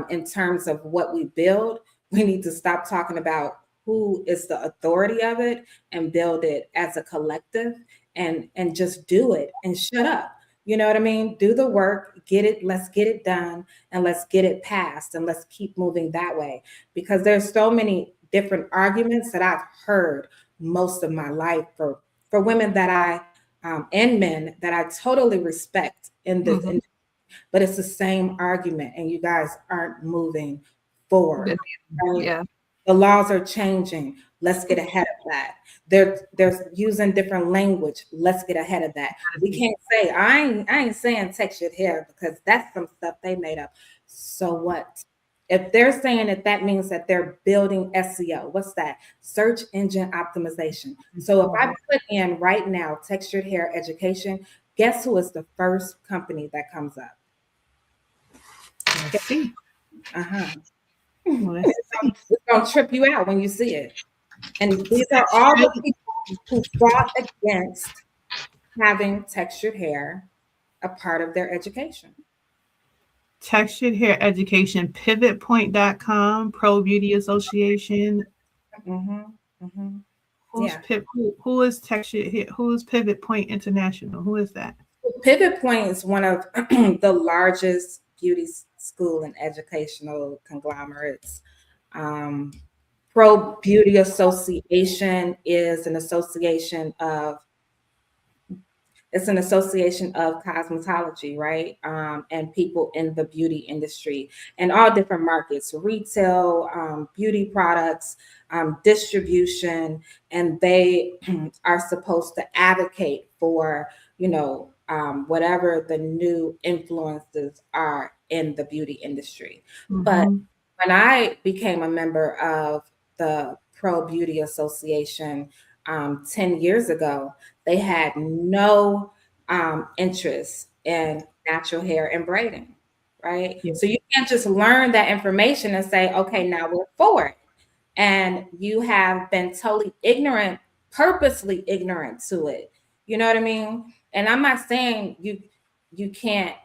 in terms of what we build, we need to stop talking about who is the authority of it and build it as a collective and just do it and shut up. You know what I mean? Do the work, let's get it done, and let's get it passed, and let's keep moving that way. Because there's so many different arguments that I've heard most of my life for women that I and men that I totally respect in this industry, but it's the same argument, and you guys aren't moving forward. Right? Yeah, the laws are changing. Let's get ahead of that. They're using different language. Let's get ahead of that. We can't say I ain't saying textured hair, because that's some stuff they made up. So what? If they're saying that means that they're building SEO, what's that? Search engine optimization. So if I put in right now textured hair education, guess who is the first company that comes up? Let's see. It's going to trip you out when you see it. And these are all the people who fought against having textured hair a part of their education. Textured hair education, pivotpoint.com, Pro Beauty Association. Yeah. Who is textured hair? Who is Pivot Point International? Who is that? Pivot Point is one of the largest beauty school and educational conglomerates. Pro Beauty Association is an association of cosmetology, right? And people in the beauty industry and all different markets, retail, beauty products, distribution, and they are supposed to advocate for, whatever the new influences are in the beauty industry. But when I became a member of the Pro Beauty Association 10 years ago, they had no interest in natural hair and braiding, right? Yeah. So you can't just learn that information and say, okay, now we're for it. And you have been totally ignorant, purposely ignorant to it. You know what I mean? And I'm not saying you can't,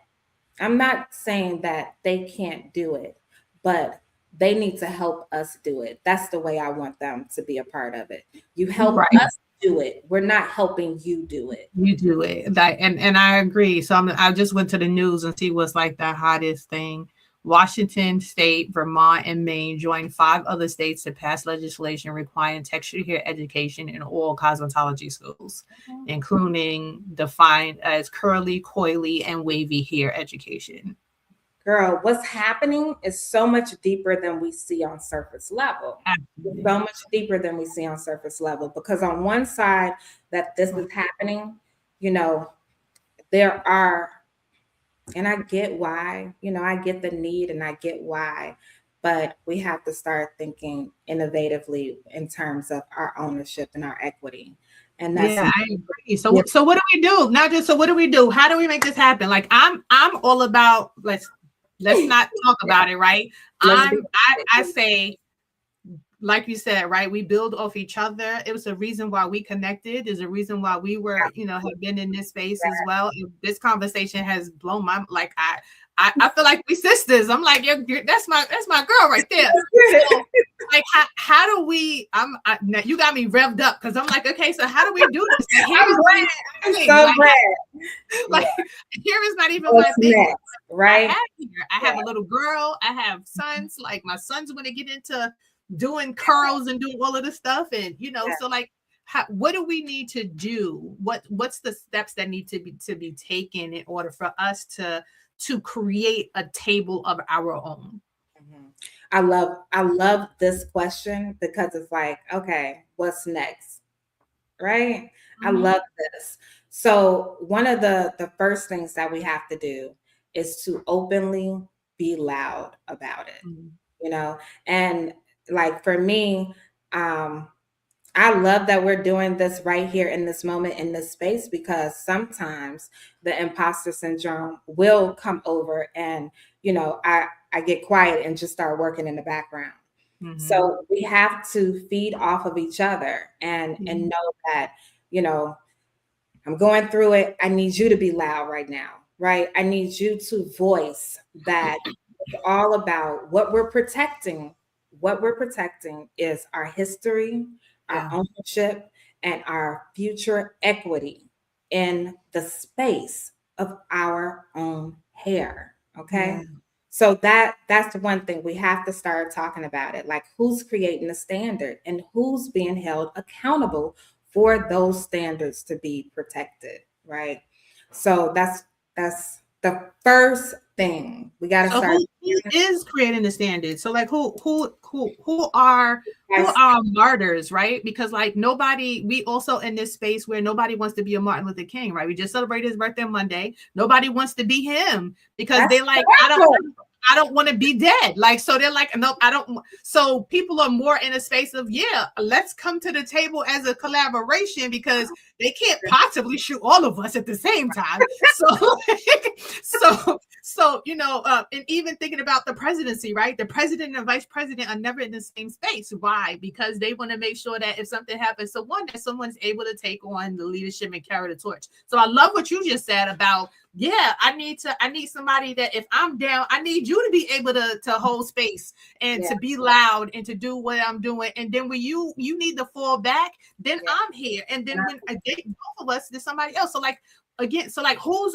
I'm not saying that they can't do it, but they need to help us do it. That's the way I want them to be a part of it. You help us do it. We're not helping you do it. You do it. And I agree. So I just went to the news and see what's like the hottest thing. Washington State, Vermont, and Maine joined 5 other states to pass legislation requiring textured hair education in all cosmetology schools, including defined as curly, coily, and wavy hair education. Girl, what's happening is so much deeper than we see on surface level. Absolutely. So much deeper than we see on surface level, because on one side that this is happening, there are, and I get why, I get the need and I get why, but we have to start thinking innovatively in terms of our ownership and our equity. And that's I agree. So what do we do? What do we do? How do we make this happen? Like I'm all about let's not talk about it, right? I say, like you said, right? We build off each other. It was a reason why we connected. There's a reason why we were, have been in this space as well. And this conversation has blown my, like, I feel like we sisters. I'm like, that's my girl right there. So, like, how do we? Now you got me revved up because I'm like, okay, so how do we do this? I'm so glad. Like, here is not even my thing. Right? I have a little girl. I have sons. Like my sons want to get into doing curls and doing all of this stuff, and so like, what do we need to do? What's the steps that need to be taken in order for us to create a table of our own? I love this question because it's like, okay, what's next? Right? I love this. So one of the first things that we have to do is to openly be loud about it, and like for me, I love that we're doing this right here in this moment, in this space, because sometimes the imposter syndrome will come over and, I get quiet and just start working in the background. So we have to feed off of each other and know that, I'm going through it. I need you to be loud right now, right? I need you to voice that it's all about what we're protecting. What we're protecting is our history, our ownership, and our future equity in the space of our own hair. Okay. So that's the one thing we have to start talking about it. Like, who's creating the standard and who's being held accountable for those standards to be protected, right? So that's the first thing we got to start. Who is creating the standards? So like, who are martyrs, right? Because like nobody, we also in this space where nobody wants to be a Martin Luther King, right? We just celebrated his birthday on Monday. Nobody wants to be him because they like, I don't want to be dead. Like, so they're like, no, I don't. So people are more in a space of, yeah, let's come to the table as a collaboration, because they can't possibly shoot all of us at the same time. So, and even thinking about the presidency, right? The president and vice president are never in the same space. Why? Because they want to make sure that if something happens to one, that someone's able to take on the leadership and carry the torch. So I love what you just said about, yeah, I need somebody that if I'm down, I need you to be able to hold space and to be loud and to do what I'm doing. And then when you need to fall back, then I'm here. And then when I get both of us, there's somebody else. So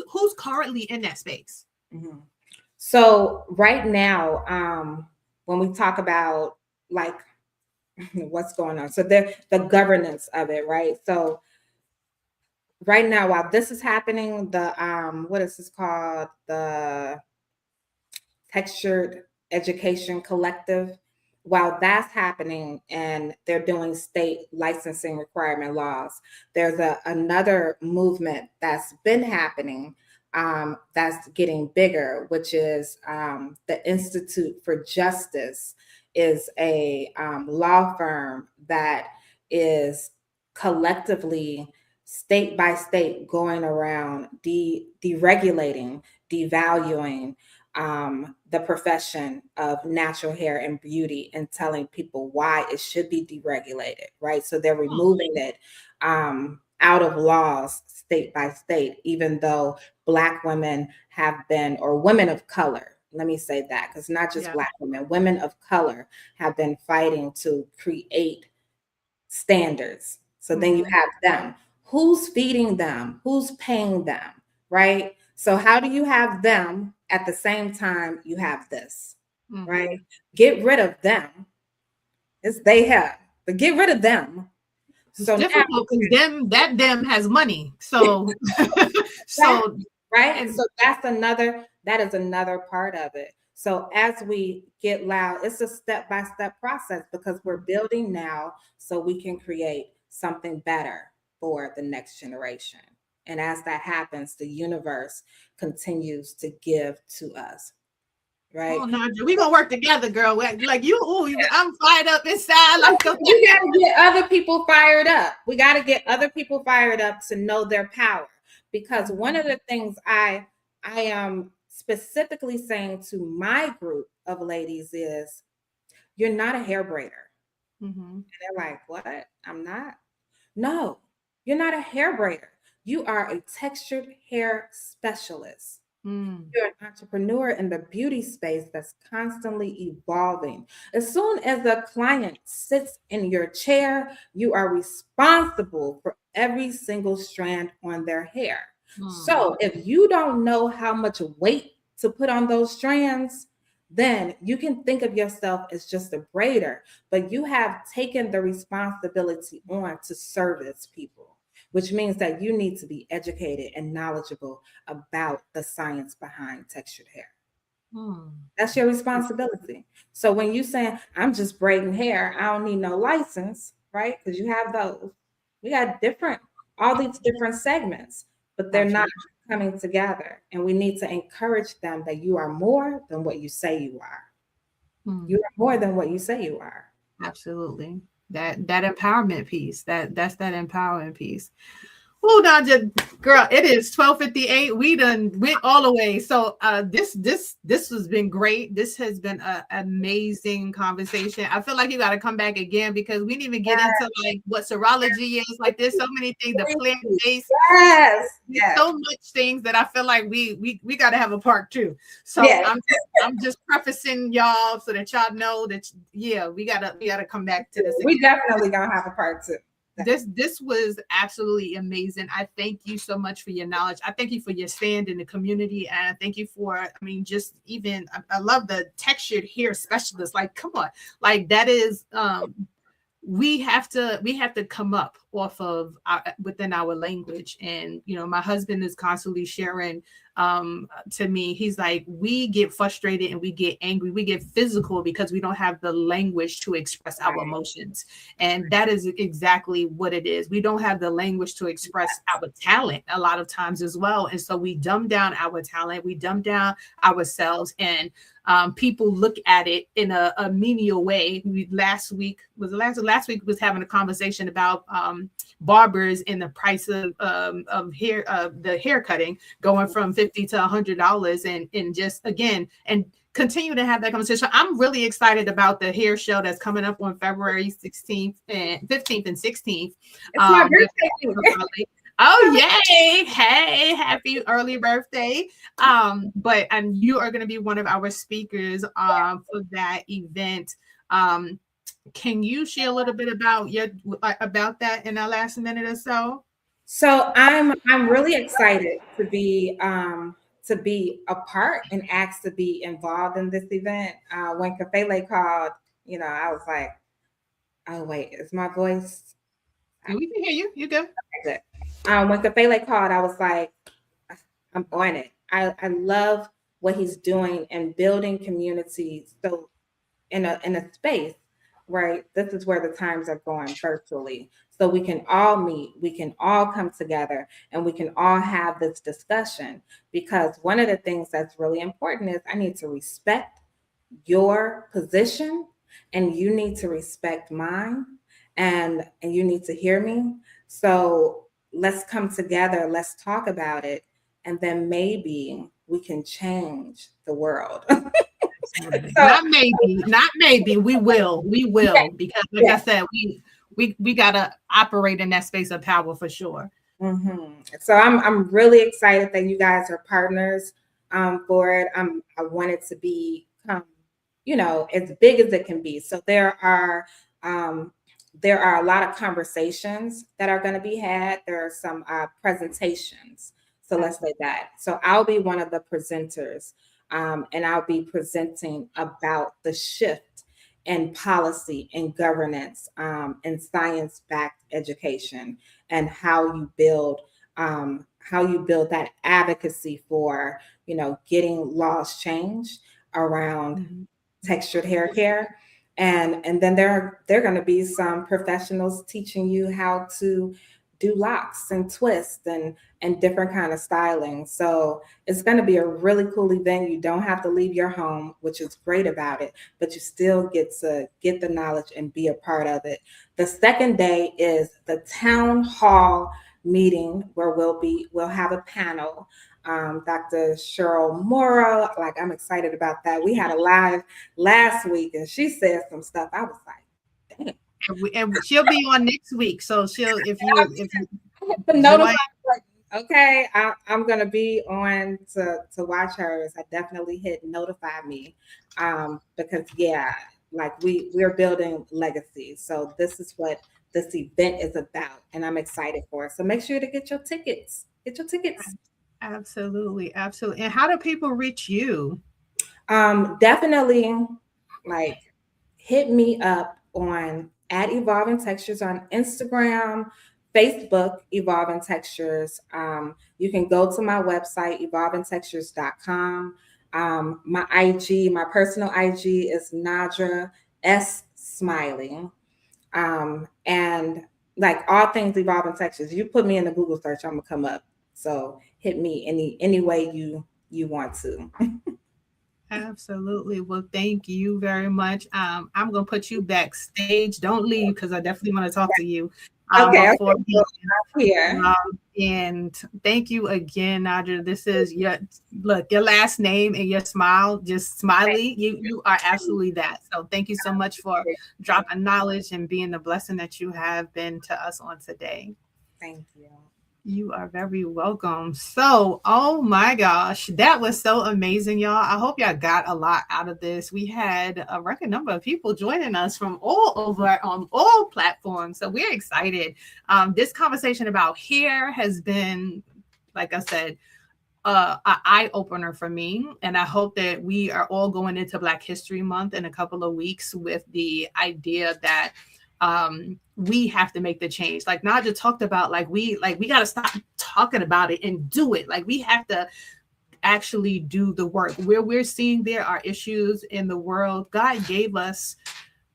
who's currently in that space? Mm-hmm. So right now, when we talk about like what's going on, so the governance of it, right? So right now, while this is happening, the what is this called? The Textured Education Collective. While that's happening and they're doing state licensing requirement laws, there's another movement that's been happening that's getting bigger, which is the Institute for Justice is a law firm that is collectively, state by state, going around deregulating, devaluing the profession of natural hair and beauty and telling people why it should be deregulated, right? So they're removing it out of laws state by state, even though Black women have been, or women of color, let me say that, because not just Black women of color have been fighting to create standards. So then you have them. Who's feeding them? Who's paying them, right? So how do you have them at the same time you have this, right? Get rid of them. It's they have, but get rid of them. It's so difficult because them has money. So, right. And so that is another part of it. So as we get loud, it's a step-by-step process because we're building now so we can create something better for the next generation. And as that happens, the universe continues to give to us. Right. Oh, Nadra, we're gonna work together, girl. Like you, I'm fired up inside. Like we gotta get other people fired up. We gotta get other people fired up to know their power. Because one of the things I am specifically saying to my group of ladies is, you're not a hair braider. And they're like, what? I'm not? No, you're not a hair braider. You are a textured hair specialist. You're an entrepreneur in the beauty space that's constantly evolving. As soon as the client sits in your chair, you are responsible for every single strand on their hair. So if you don't know how much weight to put on those strands, then you can think of yourself as just a braider, but you have taken the responsibility on to service people, which means that you need to be educated and knowledgeable about the science behind textured hair. That's your responsibility. So when you say, I'm just braiding hair, I don't need no license, right? Because you have those. We got all these different segments, but they're not coming together. And we need to encourage them that you are more than what you say you are. You are more than what you say you are. Absolutely. That empowerment piece, that's that empowering piece. Oh, Nadra, girl, it is 12:58. We done went all the way. So this has been great. This has been an amazing conversation. I feel like you got to come back again because we didn't even get into like what serology is. Like there's so many things, the plant-based, so much things that I feel like we got to have a part 2. So I'm just prefacing y'all so that y'all know that we gotta come back to this. We definitely gonna have a part 2. This was absolutely amazing. I thank you so much for your knowledge. I thank you for your stand in the community. And I thank you for, I love the textured hair specialist. Like, come on, like that is, we have to come up off of within our language. And, you know, my husband is constantly sharing to me, he's like, we get frustrated and we get angry, we get physical because we don't have the language to express our emotions. And that is exactly what it is. We don't have the language to express our talent a lot of times as well. And so we dumb down our talent, we dumb down ourselves, and people look at it in a menial way. Last week was having a conversation about barbers and the price of hair, the hair cutting going from $50 to $100, and just again and continue to have that conversation. I'm really excited about the hair show that's coming up on February 16th and 15th and 16th. It's my birthday. Oh, yay. Hey, happy early birthday. But you are going to be one of our speakers for that event. Can you share a little bit about that in our last minute or so? So I'm really excited to be a part and asked to be involved in this event. When Kafele called, you know, I was like, oh wait, is my voice? We can hear you. You good? Okay, good. When Kafele called, I was like, I'm on it. I love what he's doing and building communities. So in a space, right? This is where the times are going virtually. So we can all meet, we can all come together, and we can all have this discussion. Because one of the things that's really important is I need to respect your position, and you need to respect mine, and you need to hear me. So let's come together, let's talk about it, and then maybe we can change the world. So, not maybe, we will, because like I said, we gotta operate in that space of power for sure. Mm-hmm. So I'm really excited that you guys are partners for it. I want it to be you know, as big as it can be. So there are a lot of conversations that are going to be had. There are some presentations. So let's say that. So I'll be one of the presenters, and I'll be presenting about the shift in policy and governance and science-backed education, and how you build that advocacy for, you know, getting laws changed around textured hair care. And then there are going to be some professionals teaching you how to do locks and twists and different kind of styling. So it's going to be a really cool event. You don't have to leave your home, which is great about it, but you still get to get the knowledge and be a part of it. The second day is the town hall meeting, where we'll have a panel. Dr. Cheryl Mora, like, I'm excited about that. We had a live last week and she said some stuff. I was like, damn. And she'll be on next week. So if the notify button. Okay, I'm gonna be on to watch hers. I definitely hit notify me, because like we're building legacy. So this is what this event is about, and I'm excited for it. So make sure to get your tickets. Absolutely. And how do people reach you? Definitely, like, hit me up on at Evolving Textures on Instagram, Facebook, Evolving Textures. You can go to my website, evolvingtextures.com. My personal IG is Nadra S. Smiley. And like all things Evolving Textures, you put me in the Google search, I'm gonna come up. So hit me any way you want to. Absolutely. Well, thank you very much. I'm going to put you backstage. Don't leave, because I definitely want to talk to you. Okay. Here. And thank you again, Nadra. This is your last name and your smile, just Smiley. You are absolutely that. So thank you so much for dropping knowledge and being the blessing that you have been to us on today. Thank you. You are very welcome. So, oh my gosh, that was so amazing, y'all. I hope y'all got a lot out of this. We had a record number of people joining us from all over on all platforms. So we're excited. This conversation about hair has been, like I said, an eye opener for me. And I hope that we are all going into Black History Month in a couple of weeks with the idea that we have to make the change. Like Nadra talked about, like we got to stop talking about it and do it. Like we have to actually do the work. Where we're seeing there are issues in the world, God gave us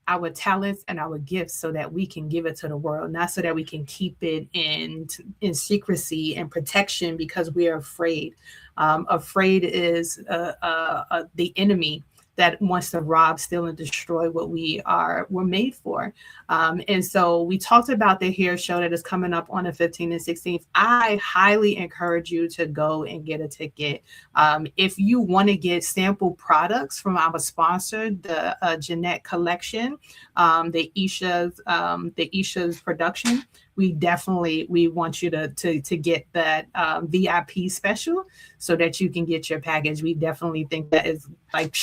our talents and our gifts so that we can give it to the world, not so that we can keep it in secrecy and protection because we are afraid. Afraid is the enemy that wants to rob, steal, and destroy what we're made for. And so we talked about the hair show that is coming up on the 15th and 16th. I highly encourage you to go and get a ticket. If you want to get sample products from our sponsor, the Jeanette Collection, the Isha's production, we want you to get that VIP special so that you can get your package. We definitely think that is like,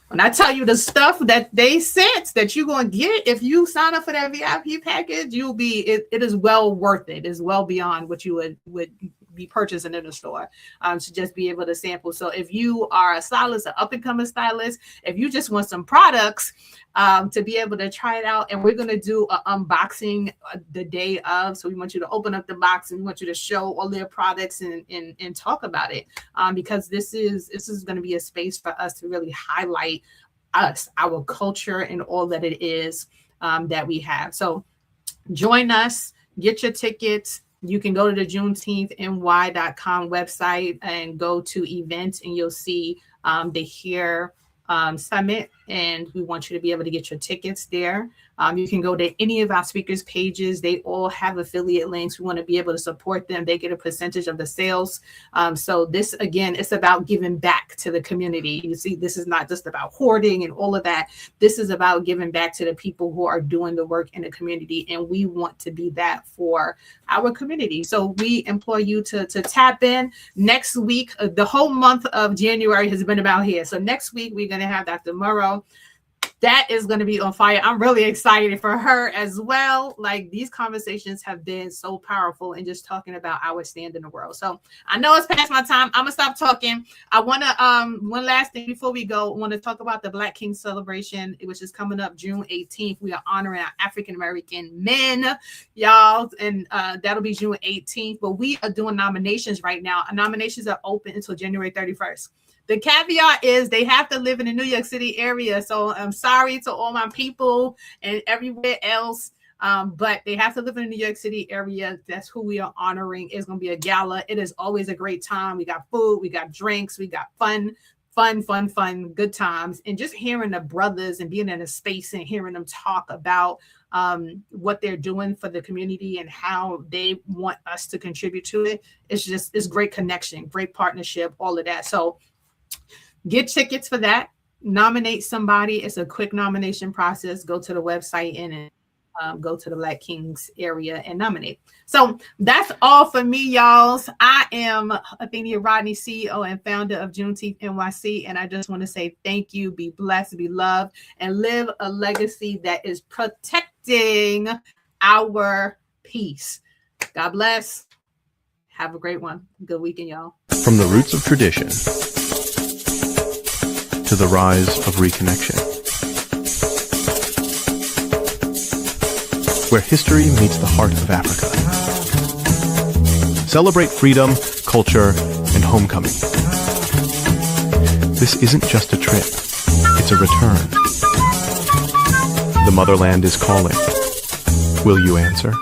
when I tell you the stuff that they sent that you're going to get, if you sign up for that VIP package, it is well worth it. It's well beyond what you would be purchasing in the store, to just be able to sample. So if you are a stylist, an up-and-coming stylist, if you just want some products to be able to try it out, and we're going to do an unboxing the day of. So we want you to open up the box and we want you to show all their products and talk about it, because this is going to be a space for us to really highlight us, our culture, and all that it is that we have. So join us, get your tickets. You can go to the JuneteenthNY.com website and go to events, and you'll see the Hair Summit, and we want you to be able to get your tickets there. You can go to any of our speakers' pages. They all have affiliate links. We want to be able to support them. They get a percentage of the sales. So this, again, it's about giving back to the community. You see, this is not just about hoarding and all of that. This is about giving back to the people who are doing the work in the community, and we want to be that for our community. So we implore you to tap in. Next week, the whole month of January has been about hair. So next week, we're going to have Dr. Murrow. That is going to be on fire. I'm really excited for her as well. Like, these conversations have been so powerful and just talking about our stand in the world. So I know it's past my time. I'm gonna stop talking. I want to one last thing before we go. I want to talk about the Black King celebration, which is coming up June 18th. We are honoring our African American men, y'all, and that'll be June 18th. But we are doing nominations right now. Our nominations are open until January 31st. The caveat is they have to live in the New York City area. So I'm sorry to all my people and everywhere else, but they have to live in the New York City area. That's who we are honoring. It's going to be a gala. It is always a great time. We got food, we got drinks, we got fun, good times. And just hearing the brothers and being in a space and hearing them talk about what they're doing for the community and how they want us to contribute to it. It's great connection, great partnership, all of that. So get tickets for that. Nominate somebody. It's a quick nomination process. Go to the website and go to the Black Kings area and nominate. So that's all for me, y'all. I am Athenia Rodney, CEO and founder of Juneteenth NYC, and I just want to say thank you. Be blessed, be loved, and live a legacy that is protecting our peace. God bless. Have a great one. Good weekend, y'all. From the roots of tradition to the rise of reconnection, where history meets the heart of Africa. Celebrate freedom, culture, and homecoming. This isn't just a trip, it's a return. The motherland is calling. Will you answer?